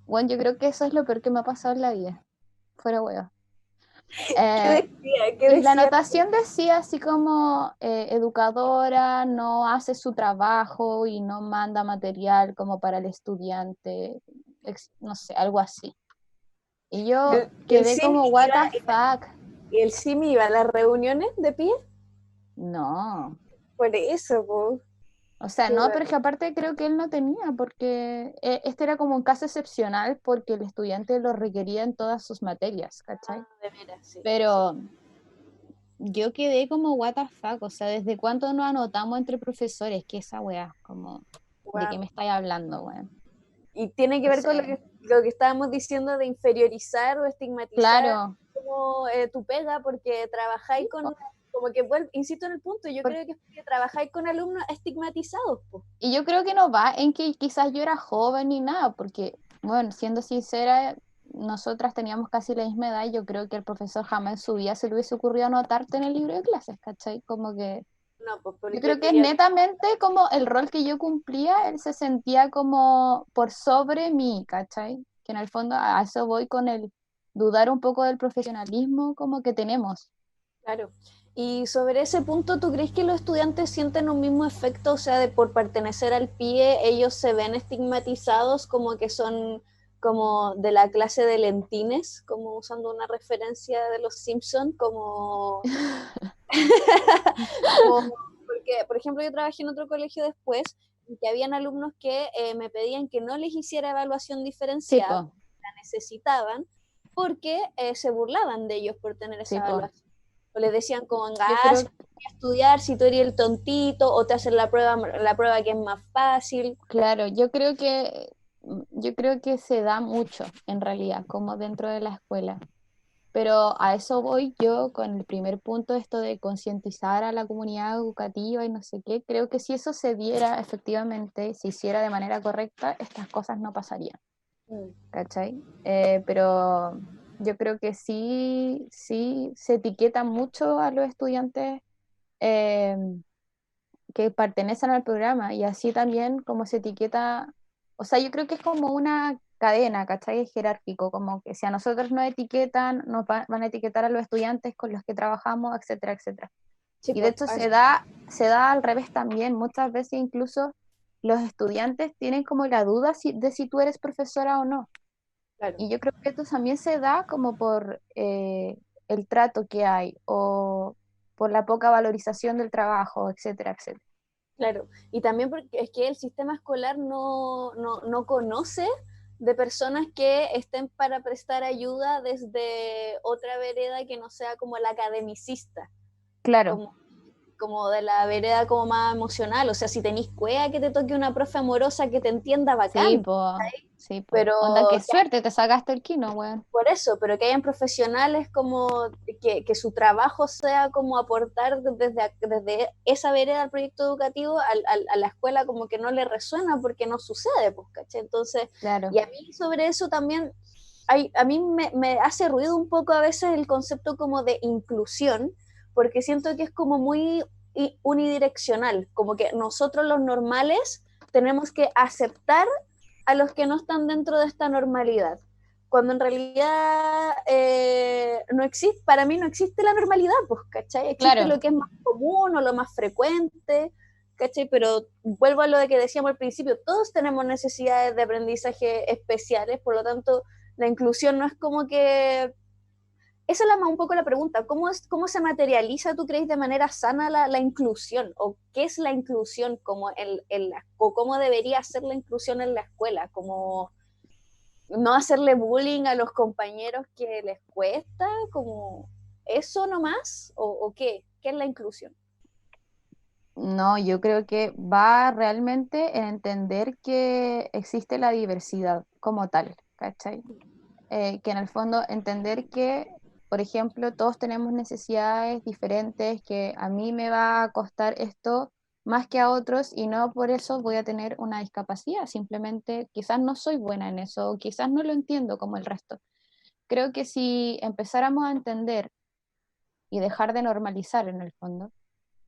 bueno, yo creo que eso es lo peor que me ha pasado en la vida. Fuera huevo. ¿Qué Eh, decía? ¿Qué y la decía? anotación decía así como educadora no hace su trabajo y no manda material como para el estudiante, no sé, algo así. Y yo El quedé sim como, what the fuck. el sim iba a las reuniones de pie, No. por eso, po. O sea, Qué no, bueno. pero es que aparte creo que él no tenía, porque este era como un caso excepcional porque el estudiante lo requería en todas sus materias, ¿cachai? Ah, de veras, sí, sí. Pero yo quedé como, what the fuck, o sea, ¿desde cuándo nos anotamos entre profesores? ¿Qué esa weá? Como, ¿de qué Guau. me estáis hablando, weón? Y tiene que ver con Entonces, lo que estábamos diciendo de inferiorizar o estigmatizar claro, como tu pega, porque trabajáis sí, con, po. como que insisto en el punto, yo creo que es porque trabajáis con alumnos estigmatizados, po. Y yo creo que no va en que quizás yo era joven ni nada, porque, bueno, siendo sincera, nosotras teníamos casi la misma edad y yo creo que el profesor jamás en su vida se le hubiese ocurrido anotarte en el libro de clases, ¿cachai? Como que No, pues yo porque creo tú que es ya... netamente como el rol que yo cumplía, él se sentía como por sobre mí, ¿cachai? Que en el fondo a eso voy con el dudar un poco del profesionalismo como que tenemos. Claro. Y sobre ese punto, ¿tú crees que los estudiantes sienten un mismo efecto? O sea, de por pertenecer al PIE, ellos se ven estigmatizados como que son como de la clase de lentines, como usando una referencia de los Simpson, como, como porque, por ejemplo, yo trabajé en otro colegio después, y que habían alumnos que me pedían que no les hiciera evaluación Sí, diferenciada, po, la necesitaban, porque se burlaban de ellos por tener esa sí, po. evaluación. O les decían como, Yo ah, si creo, no quieres estudiar, si tú eres el tontito, o te hacen la prueba que es más fácil. claro, yo creo que se da mucho en realidad, como dentro de la escuela. Pero a eso voy yo con el primer punto, esto de concientizar a la comunidad educativa y no sé qué. Creo que si eso se diera efectivamente, se hiciera de manera correcta, estas cosas no pasarían, Mm, ¿cachai? Pero yo creo que sí se etiqueta mucho a los estudiantes eh, que pertenecen al programa y así también como se etiqueta, o sea, yo creo que es como una cadena, ¿cachai? Es jerárquico, como que si a nosotros nos etiquetan, van a etiquetar a los estudiantes con los que trabajamos, etcétera, etcétera. sí, Y de pues, hecho se da al revés también, muchas veces incluso los estudiantes tienen como la duda de si tú eres profesora o no. claro. Y yo creo que esto también se da como por el trato que hay o por la poca valorización del trabajo, etcétera, etcétera. Claro, y también porque es que el sistema escolar no conoce de personas que estén para prestar ayuda desde otra vereda que no sea como la academicista, Claro. como, como de la vereda como más emocional. O sea, si tenéis cueva que te toque una profe amorosa que te entienda, Sí, bacán, pues, sí, pues. pero Onda, qué suerte, te sacaste el kino, weón. por eso, pero que hayan profesionales como que su trabajo sea como aportar desde esa vereda al proyecto educativo a la escuela como que no le resuena porque no sucede, pues, ¿cachai? Entonces, Claro, y a mí sobre eso también, a mí me hace ruido un poco a veces el concepto como de inclusión, porque siento que es como muy unidireccional, como que nosotros los normales tenemos que aceptar a los que no están dentro de esta normalidad cuando en realidad no existe, para mí no existe la normalidad, pues, ¿cachai? Existe claro. lo que es más común o lo más frecuente, ¿cachai? Pero vuelvo a lo de que decíamos al principio, todos tenemos necesidades de aprendizaje especiales, por lo tanto, la inclusión no es como que... Esa es un poco la pregunta, ¿cómo se materializa, tú crees, de manera sana la inclusión? ¿O qué es la inclusión como o cómo debería ser la inclusión en la escuela? Como no hacerle bullying a los compañeros que les cuesta, como eso nomás, o qué, qué es la inclusión. No, yo creo que va realmente en entender que existe la diversidad como tal, ¿cachai? Que en el fondo entender que, por ejemplo, todos tenemos necesidades diferentes, que a mí me va a costar esto más que a otros y no por eso voy a tener una discapacidad, simplemente quizás no soy buena en eso, o quizás no lo entiendo como el resto. Creo que si empezáramos a entender y dejar de normalizar en el fondo,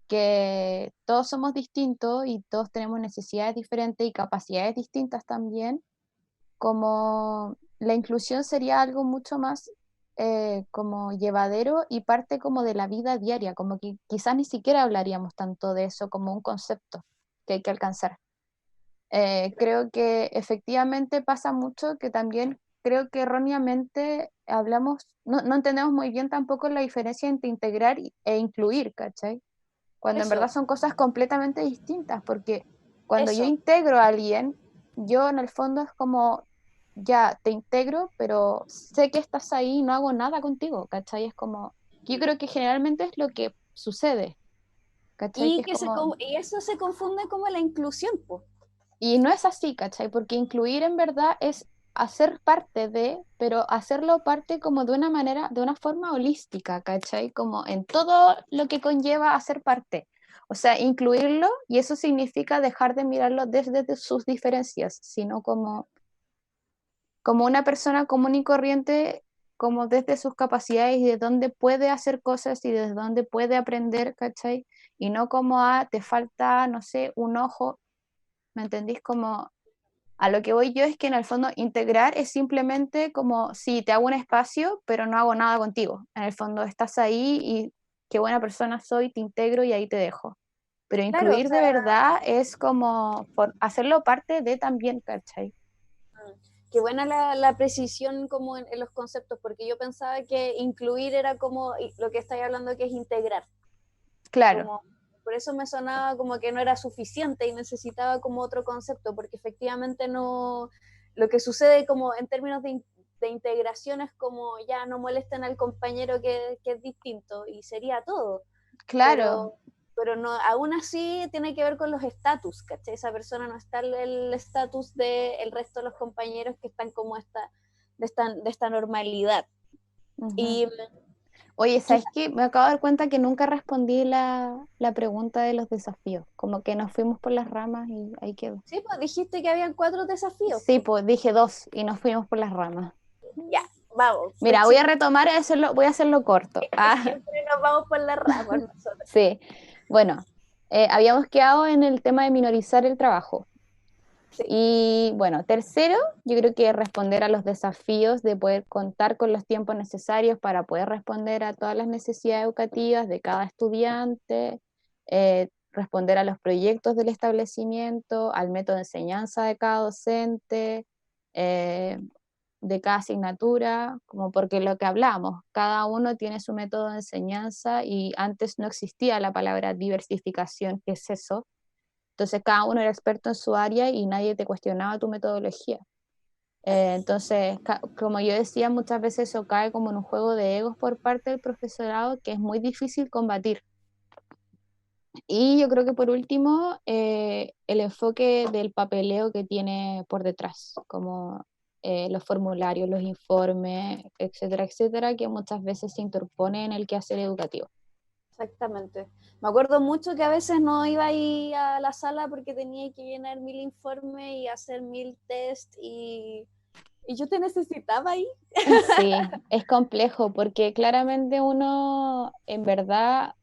que todos somos distintos y todos tenemos necesidades diferentes y capacidades distintas también, como la inclusión sería algo mucho más como llevadero y parte como de la vida diaria, como que quizás ni siquiera hablaríamos tanto de eso como un concepto que hay que alcanzar. Creo que efectivamente pasa mucho que también creo que erróneamente hablamos, no entendemos muy bien tampoco la diferencia entre integrar e incluir, ¿cachai? Cuando en verdad Eso, son cosas completamente distintas, porque cuando yo eso, integro a alguien, yo en el fondo es como, ya, te integro, pero sé que estás ahí y no hago nada contigo, ¿cachai? Es como, yo creo que generalmente es lo que sucede, ¿cachai? Que y, es como, y eso se confunde como la inclusión, pues. y no es así, ¿cachai? Porque incluir en verdad es hacer parte de, pero hacerlo parte como de una manera, de una forma holística, ¿cachai? Como en todo lo que conlleva hacer parte. O sea, incluirlo y eso significa dejar de mirarlo desde sus diferencias, sino como una persona común y corriente, como desde sus capacidades y de dónde puede hacer cosas y desde dónde puede aprender, ¿cachai? Y no como, te falta, no sé, un ojo, ¿me entendís? Como a lo que voy yo es que en el fondo integrar es simplemente como si te hago un espacio, pero no hago nada contigo. En el fondo estás ahí y qué buena persona soy, te integro y ahí te dejo. Pero Claro, o incluir de sea, verdad es como hacerlo parte de también, ¿cachai? qué buena la precisión como en los conceptos, porque yo pensaba que incluir era como lo que estáis hablando que es integrar. Claro, Como, por eso me sonaba como que no era suficiente y necesitaba como otro concepto, porque efectivamente no, lo que sucede como en términos de integración es como ya no molesten al compañero que es distinto y sería todo, claro, pero, pero no, aún así tiene que ver con los estatus, ¿cachai? Esa persona no está en el estatus del resto de los compañeros que están como de esta normalidad. ujú. Y Oye, ¿sabes quizás, qué? Me acabo de dar cuenta que nunca respondí la pregunta de los desafíos, como que nos fuimos por las ramas y ahí quedó. sí, pues dijiste que habían 4 desafíos, Sí, pues. pues dije dos y nos fuimos por las ramas. Ya, vamos, Mira, voy a retomar y voy a hacerlo corto. siempre nos vamos por las ramas nosotros. Sí, bueno, habíamos quedado en el tema de minorizar el trabajo. Sí, Y bueno, tercero, yo creo que responder a los desafíos de poder contar con los tiempos necesarios para poder responder a todas las necesidades educativas de cada estudiante, responder a los proyectos del establecimiento, al método de enseñanza de cada docente, eh, de cada asignatura, como porque lo que hablamos, cada uno tiene su método de enseñanza y antes no existía la palabra diversificación, ¿qué es eso? Entonces cada uno era experto en su área y nadie te cuestionaba tu metodología. Entonces, como yo decía, muchas veces eso cae como en un juego de egos por parte del profesorado que es muy difícil combatir. Y yo creo que por último, el enfoque del papeleo que tiene por detrás, como los formularios, los informes, etcétera, etcétera, que muchas veces se interpone en el quehacer educativo. Exactamente. Me acuerdo mucho que a veces no iba a ir a la sala porque tenía que llenar 1000 informes y hacer 1000 test y yo te necesitaba ahí. Sí, es complejo porque claramente uno en verdad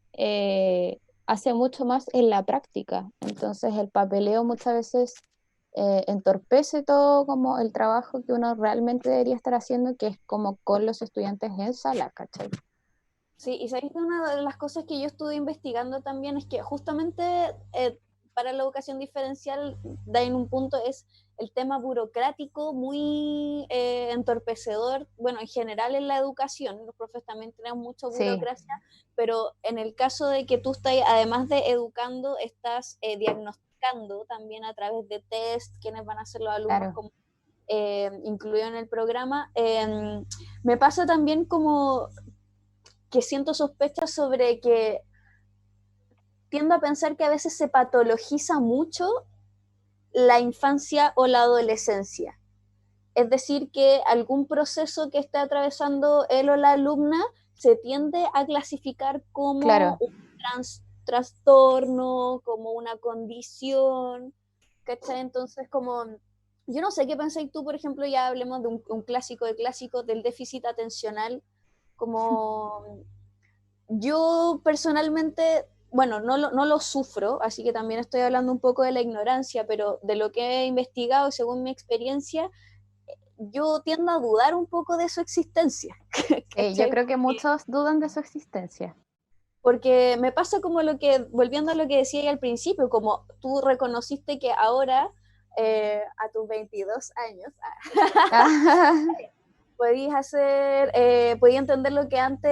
hace mucho más en la práctica. Entonces el papeleo muchas veces entorpece todo como el trabajo que uno realmente debería estar haciendo, que es como con los estudiantes en sala, ¿cachai? Sí, y sabéis que una de las cosas que yo estuve investigando también es que justamente para la educación diferencial, da en un punto es el tema burocrático muy entorpecedor, bueno, en general en la educación, los profes también tenemos mucha Sí, burocracia, pero en el caso de que tú estás, además de educando, estás diagnosticando también a través de test, quiénes van a ser los alumnos claro. como, incluidos en el programa. Me pasa también como que siento sospechas sobre que tiendo a pensar que a veces se patologiza mucho la infancia o la adolescencia. Es decir, que algún proceso que esté atravesando él o la alumna se tiende a clasificar como Claro, un trastorno, como una condición, ¿cachai? Entonces, como, yo no sé qué pensáis tú, por ejemplo, ya hablemos de un clásico de clásicos del déficit atencional, como yo personalmente, bueno, no lo sufro, así que también estoy hablando un poco de la ignorancia, pero de lo que he investigado, según mi experiencia, yo tiendo a dudar un poco de su existencia, sí, yo ¿cachai? creo que muchos dudan de su existencia. Porque me pasa como lo que, volviendo a lo que decía al principio, como tú reconociste que ahora, a tus 22 años, podías hacer, podías entender lo que antes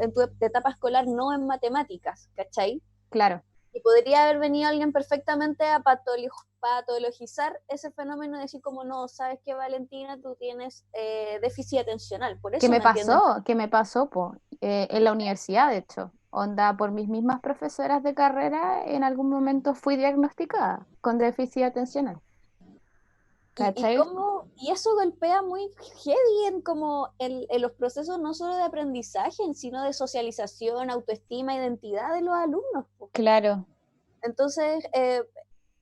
en tu etapa escolar no en matemáticas, ¿cachai? Claro. Y podría haber venido alguien perfectamente a patologizar ese fenómeno y decir como no, sabes que Valentina, tú tienes déficit atencional, por eso no entienden. ¿Qué me pasó, po? En la universidad, de hecho. Onda, por mis mismas profesoras de carrera, en algún momento fui diagnosticada con déficit atencional. ¿Cachai? Y eso golpea muy heavy en como en los procesos no solo de aprendizaje, sino de socialización, autoestima, identidad de los alumnos, po. Claro, Entonces,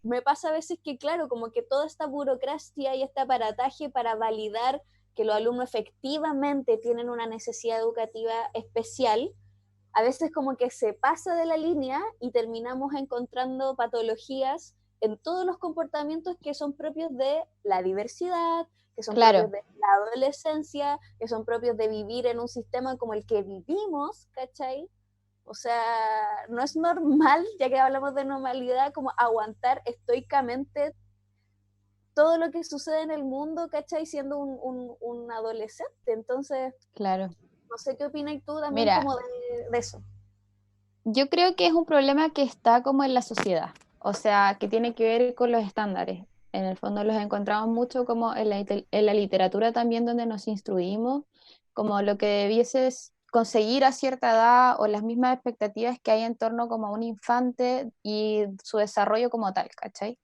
me pasa a veces que, claro, como que toda esta burocracia y este aparataje para validar que los alumnos efectivamente tienen una necesidad educativa especial, a veces como que se pasa de la línea y terminamos encontrando patologías en todos los comportamientos que son propios de la diversidad, que son propios claro. de la adolescencia, que son propios de vivir en un sistema como el que vivimos, ¿cachai? O sea, no es normal, ya que hablamos de normalidad, como aguantar estoicamente todo lo que sucede en el mundo, ¿cachai? Siendo un adolescente. Entonces, Claro. no sé qué opinas tú también Mira, como de eso. yo creo que es un problema que está como en la sociedad, o sea, que tiene que ver con los estándares. En el fondo los encontramos mucho como en la literatura también donde nos instruimos, como lo que debieses conseguir a cierta edad o las mismas expectativas que hay en torno como a un infante y su desarrollo como tal, ¿cachai?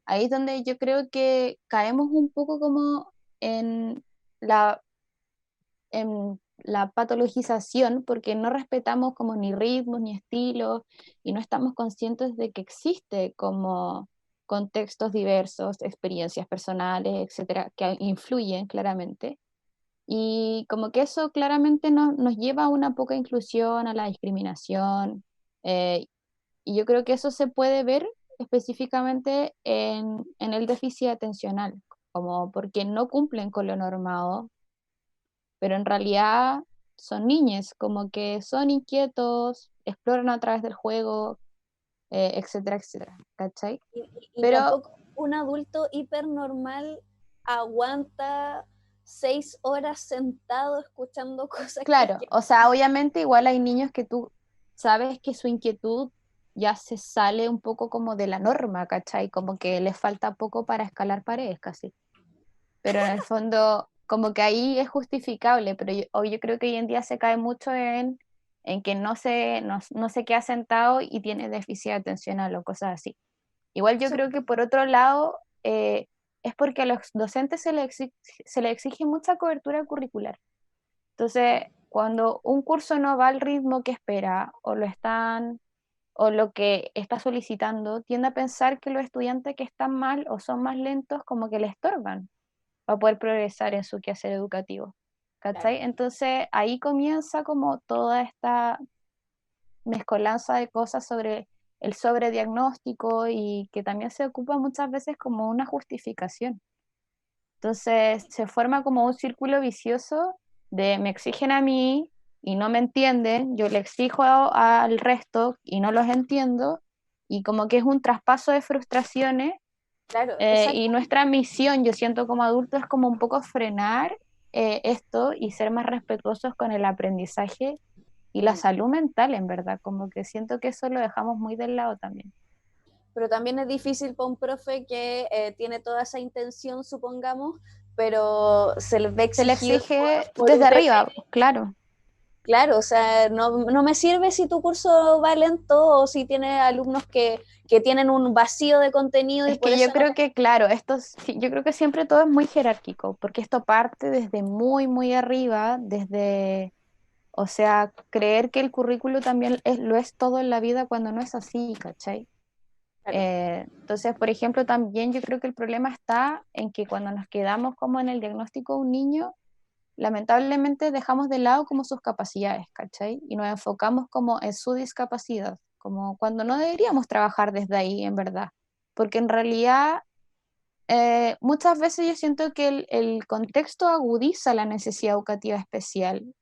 Ahí es donde yo creo que caemos un poco como en la en la patologización porque no respetamos como ni ritmos ni estilos y no estamos conscientes de que existe como contextos diversos, experiencias personales, etcétera, que influyen claramente. Y como que eso claramente nos lleva a una poca inclusión, a la discriminación. eh, y yo creo que eso se puede ver específicamente en el déficit atencional, como porque no cumplen con lo normado, pero en realidad son niños, como que son inquietos, exploran a través del juego, etcétera, etcétera, ¿cachai? Y Pero tampoco un adulto hipernormal aguanta 6 horas sentado escuchando cosas Claro, o sea, obviamente igual hay niños que tú sabes que su inquietud ya se sale un poco como de la norma, ¿cachai? Como que les falta poco para escalar paredes casi. Pero en el fondo, como que ahí es justificable, pero yo creo que hoy en día se cae mucho en que no se queda sentado y tiene déficit atencional o cosas así. Igual yo Sí, creo que por otro lado, es porque a los docentes se le exige mucha cobertura curricular. Entonces, cuando un curso no va al ritmo que espera o lo que está solicitando, tiende a pensar que los estudiantes que están mal o son más lentos como que le estorban para poder progresar en su quehacer educativo. claro. ¿Cachai? Entonces ahí comienza como toda esta mezcolanza de cosas sobre el sobrediagnóstico y que también se ocupa muchas veces como una justificación. Entonces se forma como un círculo vicioso de me exigen a mí y no me entienden, yo le exijo al resto y no los entiendo, y como que es un traspaso de frustraciones. Claro, Y nuestra misión, yo siento como adultos, es como un poco frenar esto y ser más respetuosos con el aprendizaje y la salud mental, en verdad, como que siento que eso lo dejamos muy del lado también. pero también es difícil para un profe que tiene toda esa intención, supongamos, pero se les ve Se le exigido exige por un desde bebé. arriba, claro, Claro, o sea, no me sirve si tu curso va lento o si tiene alumnos que tienen un vacío de contenido y es por que eso yo no creo que, claro, yo creo que siempre todo es muy jerárquico, porque esto parte desde muy, muy arriba, o sea, creer que el currículo también lo es todo en la vida cuando no es así, ¿cachai? Claro, Entonces, por ejemplo, también yo creo que el problema está en que cuando nos quedamos como en el diagnóstico de un niño, lamentablemente dejamos de lado como sus capacidades, ¿cachai? Y nos enfocamos como en su discapacidad, como cuando no deberíamos trabajar desde ahí, en verdad. Porque en realidad, muchas veces yo siento que el contexto agudiza la necesidad educativa especial,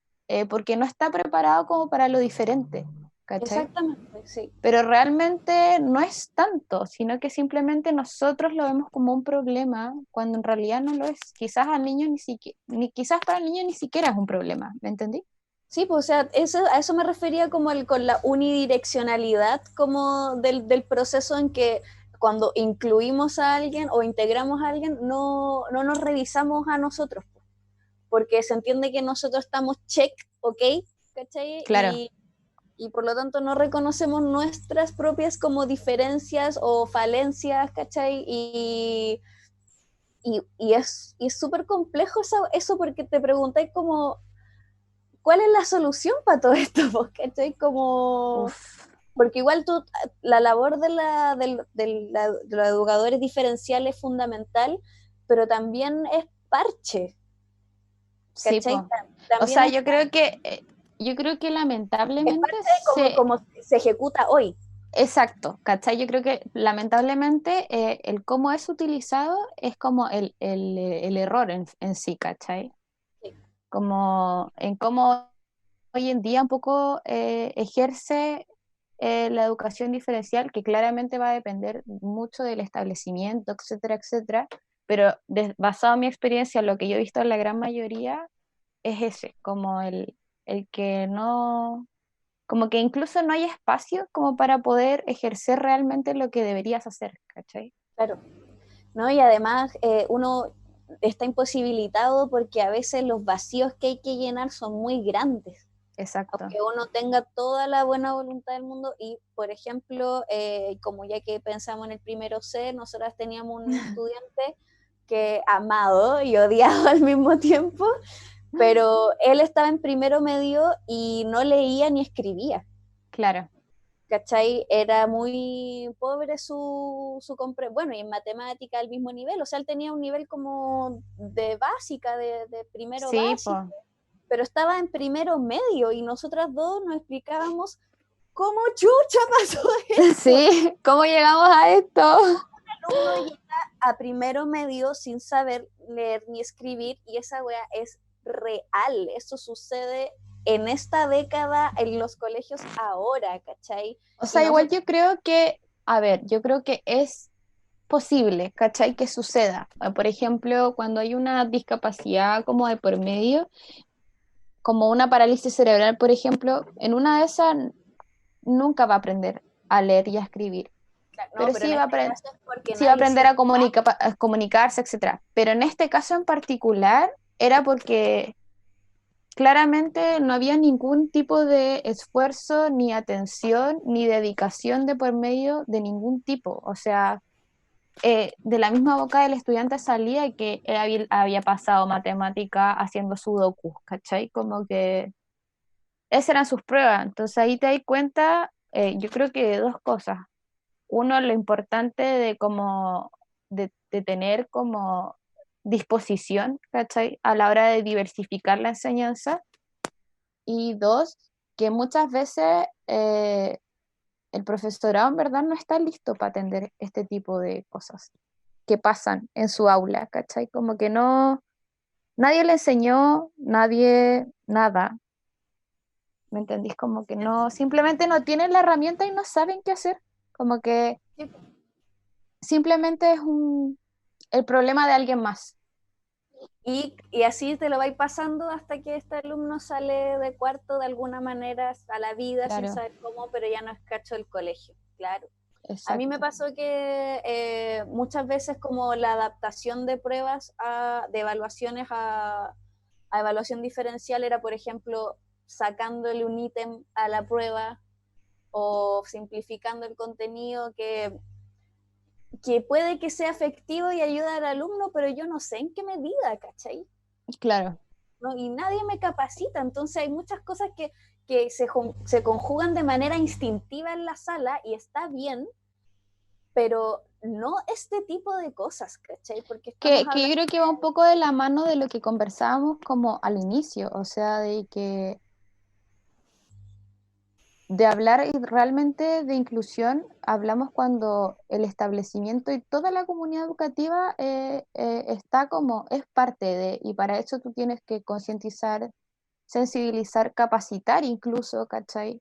porque no está preparado como para lo diferente, ¿cachai? exactamente, sí. Pero realmente no es tanto, sino que simplemente nosotros lo vemos como un problema cuando en realidad no lo es. Quizás al niño quizás para el niño ni siquiera es un problema, ¿me entendí? Sí, pues o sea, a eso me refería como con la unidireccionalidad como del proceso en que cuando incluimos a alguien o integramos a alguien, no nos revisamos a nosotros, porque se entiende que nosotros estamos check, ok, ¿cachai? Claro, Y por lo tanto no reconocemos nuestras propias como diferencias o falencias, ¿cachai? Y es súper complejo eso porque te preguntáis como, ¿cuál es la solución para todo esto? ¿Cachai? Como, uff, porque igual tú, la labor de los educadores diferenciales es fundamental, pero también es parche, sí, ¿cachai? po. O También sea, es, yo creo que es lamentablemente parte de como se ejecuta hoy. exacto, ¿cachai? Yo creo que lamentablemente el cómo es utilizado es como el error en sí, ¿cachai? Sí, Como en cómo hoy en día un poco ejerce la educación diferencial, que claramente va a depender mucho del establecimiento, etcétera, etcétera, pero basado en mi experiencia, lo que yo he visto en la gran mayoría es ese, como el que no, como que incluso no hay espacio como para poder ejercer realmente lo que deberías hacer, ¿cachai? claro. ¿No? Y además uno está imposibilitado porque a veces los vacíos que hay que llenar son muy grandes, Exacto. aunque uno tenga toda la buena voluntad del mundo y, por ejemplo, como ya que pensamos en el primero C, nosotras teníamos un estudiante que amado y odiado al mismo tiempo, pero él estaba en primero medio y no leía ni escribía. Claro. ¿Cachai? Era muy pobre bueno, y en matemática al mismo nivel, o sea, él tenía un nivel como de básica, de primero Sí, básico, pues. pero estaba en primero medio y nosotras dos nos explicábamos cómo chucha pasó esto. Sí, ¿cómo llegamos a esto? El alumno llega a primero medio sin saber leer ni escribir y esa wea es real, eso sucede en esta década en los colegios ahora, ¿cachai? O Y sea, igual nosotros, yo creo que, a ver, yo creo que es posible, ¿cachai? Que suceda. Por ejemplo, cuando hay una discapacidad como de por medio, como una parálisis cerebral, por ejemplo, en una de esas nunca va a aprender a leer y a escribir, Claro, no, pero pero en sí va a, este caso es porque sí va a nadie aprender se... a comunicarse, etcétera. Pero en este caso en particular era porque claramente no había ningún tipo de esfuerzo, ni atención, ni dedicación de por medio de ningún tipo. O sea, de la misma boca del estudiante salía que él había pasado matemática haciendo sudokus, ¿cachai? Como que esas eran sus pruebas. Entonces ahí te das cuenta, yo creo que de dos cosas. Uno, lo importante de como de tener como disposición, ¿cachai? A la hora de diversificar la enseñanza. Y dos, que muchas veces el profesorado en verdad no está listo para atender este tipo de cosas que pasan en su aula, ¿cachai? Como que no, nadie le enseñó, nadie, nada, ¿me entendís? Como que no, simplemente no tienen la herramienta y no saben qué hacer, como que Sí, simplemente es el problema de alguien más. y así te lo vais pasando hasta que este alumno sale de cuarto de alguna manera a la vida sin Claro, saber cómo, pero ya no es cacho del colegio, claro. A mí me exacto. pasó que muchas veces como la adaptación de pruebas, de evaluaciones a evaluación diferencial era, por ejemplo, sacándole un ítem a la prueba o simplificando el contenido que puede que sea efectivo y ayuda al alumno, pero yo no sé en qué medida, ¿cachai? Claro, ¿No? Y nadie me capacita, entonces hay muchas cosas que se conjugan de manera instintiva en la sala y está bien, pero no este tipo de cosas, ¿cachai? Porque estamos que yo hablando creo que va un poco de la mano de lo que conversábamos como al inicio, o sea, de que de hablar realmente de inclusión, hablamos cuando el establecimiento y toda la comunidad educativa está como, es parte de, y para eso tú tienes que concientizar, sensibilizar, capacitar incluso, ¿cachai?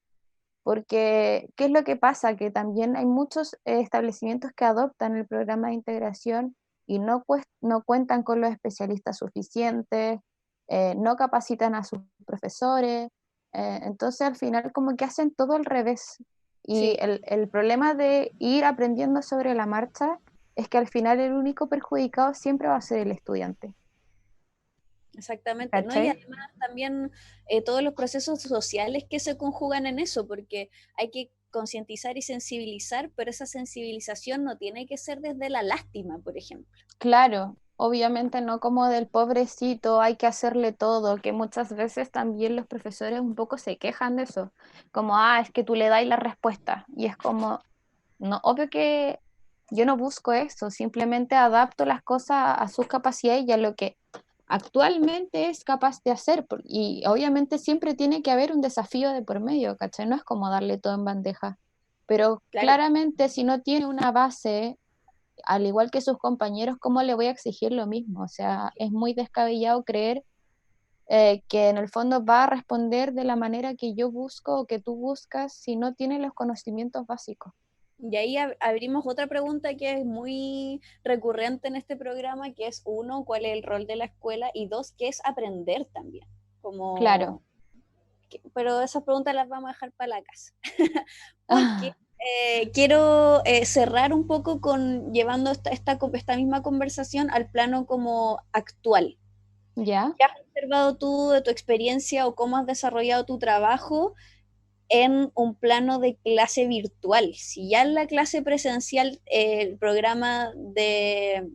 Porque, ¿qué es lo que pasa? Que también hay muchos establecimientos que adoptan el programa de integración y no cuentan con los especialistas suficientes, no capacitan a sus profesores, entonces al final como que hacen todo al revés. Y sí, el problema de ir aprendiendo sobre la marcha es que al final el único perjudicado siempre va a ser el estudiante. exactamente, ¿no? Y ¿Cachai? además también todos los procesos sociales que se conjugan en eso, porque hay que concientizar y sensibilizar, pero esa sensibilización no tiene que ser desde la lástima, por ejemplo. Claro, obviamente no como del pobrecito, hay que hacerle todo, que muchas veces también los profesores un poco se quejan de eso, como, es que tú le das la respuesta, y es como, no, obvio que yo no busco eso, simplemente adapto las cosas a sus capacidades y a lo que actualmente es capaz de hacer, y obviamente siempre tiene que haber un desafío de por medio, ¿cachai? No es como darle todo en bandeja, pero Claro, claramente si no tiene una base al igual que sus compañeros, ¿cómo le voy a exigir lo mismo? O sea, es muy descabellado creer que en el fondo va a responder de la manera que yo busco o que tú buscas si no tiene los conocimientos básicos. y ahí abrimos otra pregunta que es muy recurrente en este programa, que es uno, ¿cuál es el rol de la escuela? Y dos, ¿qué es aprender también? Claro. Como, pero esas preguntas las vamos a dejar para la casa. Porque quiero cerrar un poco con llevando esta misma conversación al plano como actual. ¿Ya? ¿Qué has observado tú de tu experiencia o cómo has desarrollado tu trabajo en un plano de clase virtual? Si ya en la clase presencial el programa de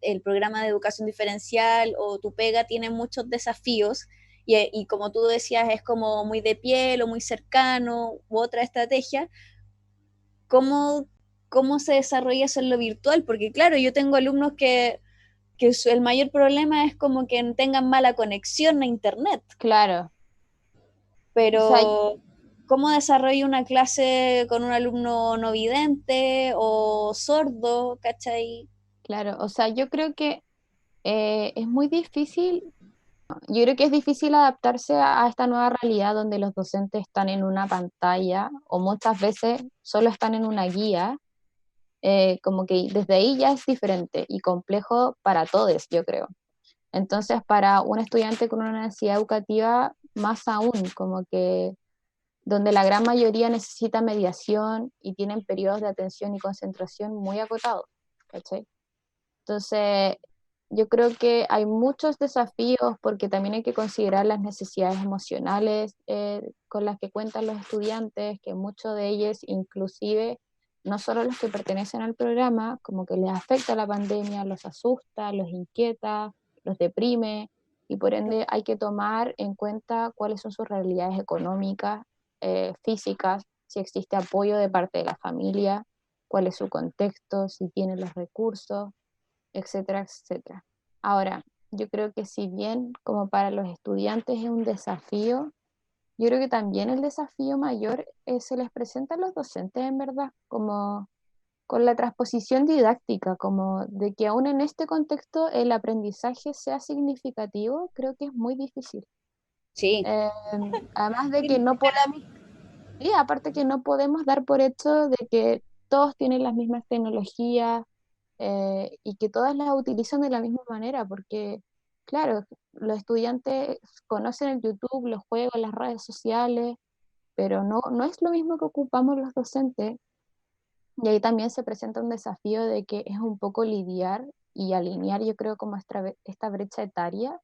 educación diferencial o tu pega tiene muchos desafíos y como tú decías es como muy de piel o muy cercano u otra estrategia, ¿cómo, cómo se desarrolla eso en lo virtual? Porque claro, yo tengo alumnos que el mayor problema es como que tengan mala conexión a internet, Claro. O sea, pero ¿cómo desarrollo una clase con un alumno no vidente o sordo, cachai? claro. O sea, yo creo que es muy difícil, yo creo que es difícil adaptarse a esta nueva realidad donde los docentes están en una pantalla o muchas veces solo están en una guía. como que desde ahí ya es diferente y complejo para todos, yo creo. Entonces, para un estudiante con una necesidad educativa, más aún, como que donde la gran mayoría necesita mediación y tienen periodos de atención y concentración muy acotados, ¿cachai? Entonces, yo creo que hay muchos desafíos porque también hay que considerar las necesidades emocionales con las que cuentan los estudiantes, que muchos de ellos, inclusive, no solo los que pertenecen al programa, como que les afecta la pandemia, los asusta, los inquieta, los deprime, y por ende hay que tomar en cuenta cuáles son sus realidades económicas, físicas, si existe apoyo de parte de la familia, cuál es su contexto, si tiene los recursos, etcétera, etcétera. Ahora, yo creo que si bien como para los estudiantes es un desafío, yo creo que también el desafío mayor se les presenta a los docentes en verdad, como con la transposición didáctica, como de que aún en este contexto el aprendizaje sea significativo, creo que es muy difícil. Sí. Eh, Además de que no podemos, y aparte que no podemos dar por hecho de que todos tienen las mismas tecnologías, y que todas las utilizan de la misma manera, porque, claro, los estudiantes conocen el YouTube, los juegos, las redes sociales, pero no es lo mismo que ocupamos los docentes, y ahí también se presenta un desafío de que es un poco lidiar y alinear, yo creo, como esta brecha etaria,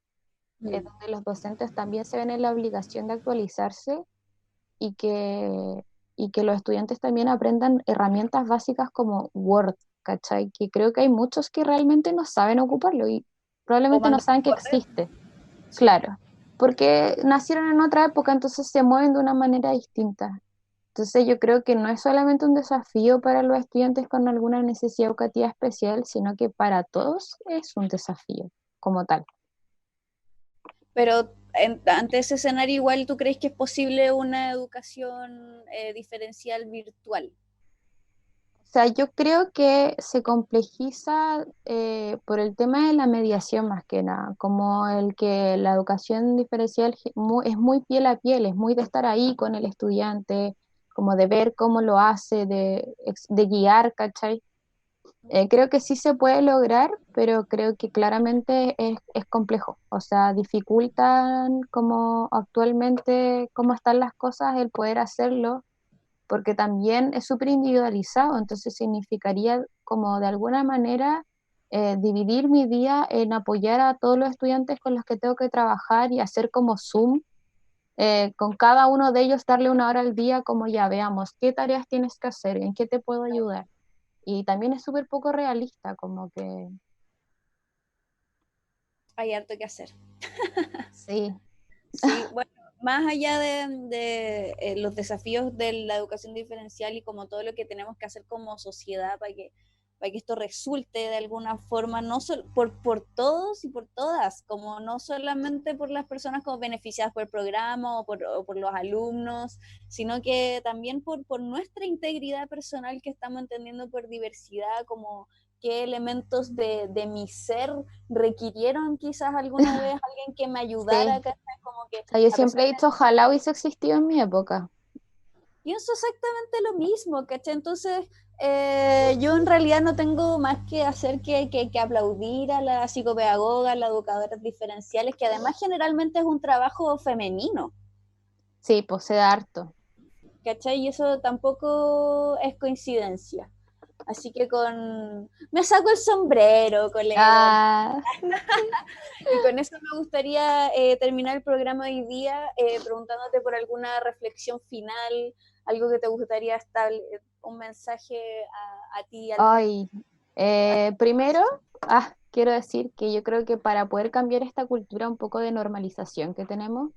Mm. donde los docentes también se ven en la obligación de actualizarse y que los estudiantes también aprendan herramientas básicas como Word, ¿cachai? Que creo que hay muchos que realmente no saben ocuparlo y O probablemente no mandar saben un que correo. existe, Sí. claro, porque nacieron en otra época, entonces se mueven de una manera distinta. Entonces yo creo que no es solamente un desafío para los estudiantes con alguna necesidad educativa especial, sino que para todos es un desafío como tal. Pero ante ese escenario, igual tú crees que es posible una educación diferencial virtual. O sea, yo creo que se complejiza por el tema de la mediación más que nada, como el que la educación diferencial es muy piel a piel, es muy de estar ahí con el estudiante, como de ver cómo lo hace, de guiar, ¿cachai? Creo que sí se puede lograr, pero creo que claramente es complejo, o sea, dificultan como actualmente cómo están las cosas el poder hacerlo porque también es súper individualizado, entonces significaría como de alguna manera dividir mi día en apoyar a todos los estudiantes con los que tengo que trabajar y hacer como Zoom, con cada uno de ellos darle una hora al día como ya veamos qué tareas tienes que hacer, en qué te puedo ayudar. Y también es súper poco realista, como que Hay harto que hacer. sí, Sí, bueno, más allá los desafíos de la educación diferencial y como todo lo que tenemos que hacer como sociedad para que esto resulte de alguna forma, no solo por todos y por todas, como no solamente por las personas como beneficiadas por el programa o por los alumnos, sino que también por nuestra integridad personal que estamos entendiendo por diversidad, como qué elementos de mi ser requirieron quizás alguna vez alguien que me ayudara, sí. ¿cachai? Como que O sea, yo a pesar siempre he dicho, ojalá hubiese existido en mi época. pienso exactamente lo mismo, ¿cachai? Entonces, yo en realidad no tengo más que hacer que aplaudir a la psicopedagoga, a las educadoras diferenciales, que además generalmente es un trabajo femenino, Sí, pues se da harto. ¿cachai? Y eso tampoco es coincidencia. Así que con... Me saco el sombrero, colega. Ah, Y con eso me gustaría terminar el programa hoy día preguntándote por alguna reflexión final, algo que te gustaría establecer, un mensaje a ti, al mundo. ay, primero, quiero decir que yo creo que para poder cambiar esta cultura un poco de normalización que tenemos,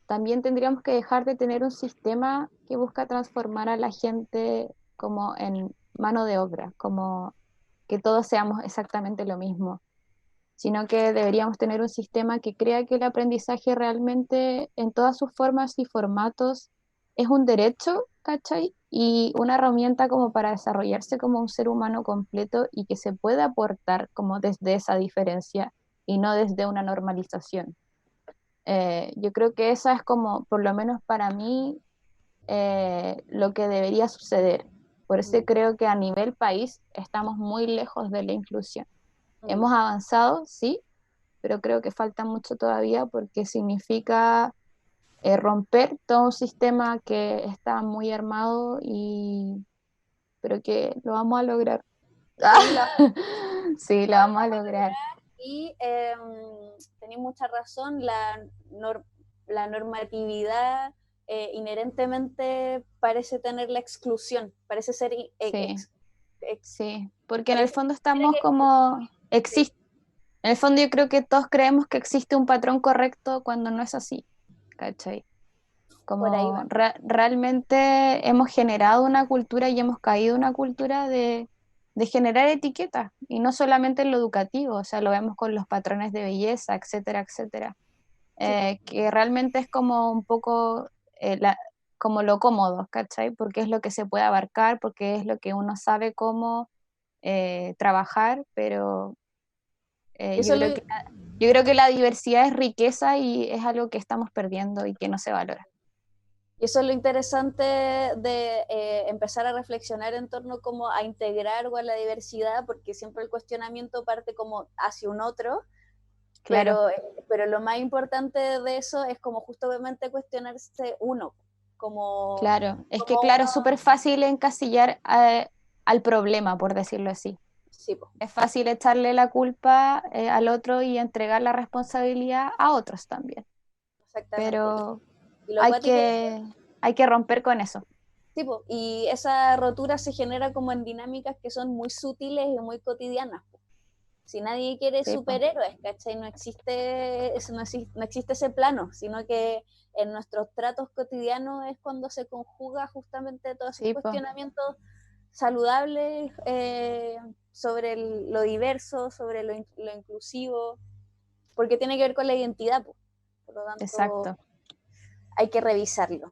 también tendríamos que dejar de tener un sistema que busca transformar a la gente como en mano de obra, como que todos seamos exactamente lo mismo, sino que deberíamos tener un sistema que crea que el aprendizaje realmente en todas sus formas y formatos es un derecho, ¿cachai? Y una herramienta como para desarrollarse como un ser humano completo y que se puede aportar como desde esa diferencia y no desde una normalización. Yo creo que esa es como, por lo menos para mí, lo que debería suceder. Por eso creo que a nivel país estamos muy lejos de la inclusión. Hemos Mm. avanzado, sí, pero creo que falta mucho todavía porque significa romper todo un sistema que está muy armado pero que lo vamos a lograr. Sí, Sí, lo la vamos a vamos a lograr. lograr y tenéis mucha razón, la normatividad inherentemente parece tener la exclusión, parece ser, Sí, sí, porque en el parece fondo estamos como, que existe, en el fondo yo creo que todos creemos que existe un patrón correcto cuando no es así, ¿cachai? por ahí Como va. realmente hemos generado una cultura y hemos caído en una cultura de generar etiquetas, y no solamente en lo educativo, o sea, lo vemos con los patrones de belleza, etcétera, etcétera, Sí, po. que realmente es como un poco como lo cómodo, ¿cachai? Porque es lo que se puede abarcar, porque es lo que uno sabe cómo trabajar, pero Y eso lo, yo creo que la diversidad es riqueza y es algo que estamos perdiendo y que no se valora. Y eso es lo interesante de empezar a reflexionar en torno como a integrar o a la diversidad, porque siempre el cuestionamiento parte como hacia un otro, Claro. pero lo más importante de eso es como justamente cuestionarse uno, como, Claro, es que como claro, uno, es súper fácil encasillar al problema, por decirlo así. sí, po, Es fácil echarle la culpa al otro y entregar la responsabilidad a otros también, exactamente. pero Y lo hay acuático, que, hay que romper con eso. sí, po, y esa rotura se genera como en dinámicas que son muy sutiles y muy cotidianas. Si nadie quiere Sí, po, superhéroes, ¿cachai? No existe ese plano, sino que en nuestros tratos cotidianos es cuando se conjuga justamente todos esos sí, po, cuestionamientos saludables sobre lo diverso, sobre lo inclusivo, porque tiene que ver con la identidad, po. Por lo tanto, exacto. hay que revisarlo.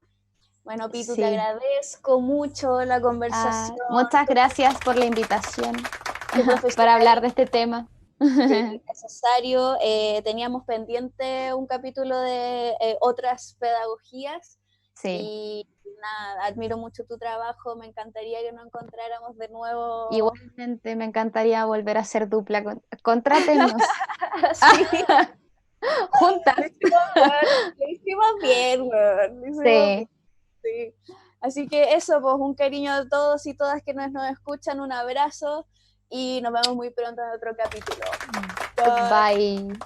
Bueno, Pitu, te Sí. agradezco mucho la conversación, Muchas gracias por la invitación tu para hablar de profesionalismo. este tema. Sí, necesario. Teníamos pendiente un capítulo de otras pedagogías Sí, y nada, admiro mucho tu trabajo. Me encantaría que nos encontráramos de nuevo. igualmente me encantaría volver a hacer dupla. Contrátennos Sí, juntas. lo hicimos bien, weón. Lo hicimos bien, Sí, sí. Así que eso, pues un cariño a todos y todas que nos escuchan, un abrazo y nos vemos muy pronto en otro capítulo. Bye. bye.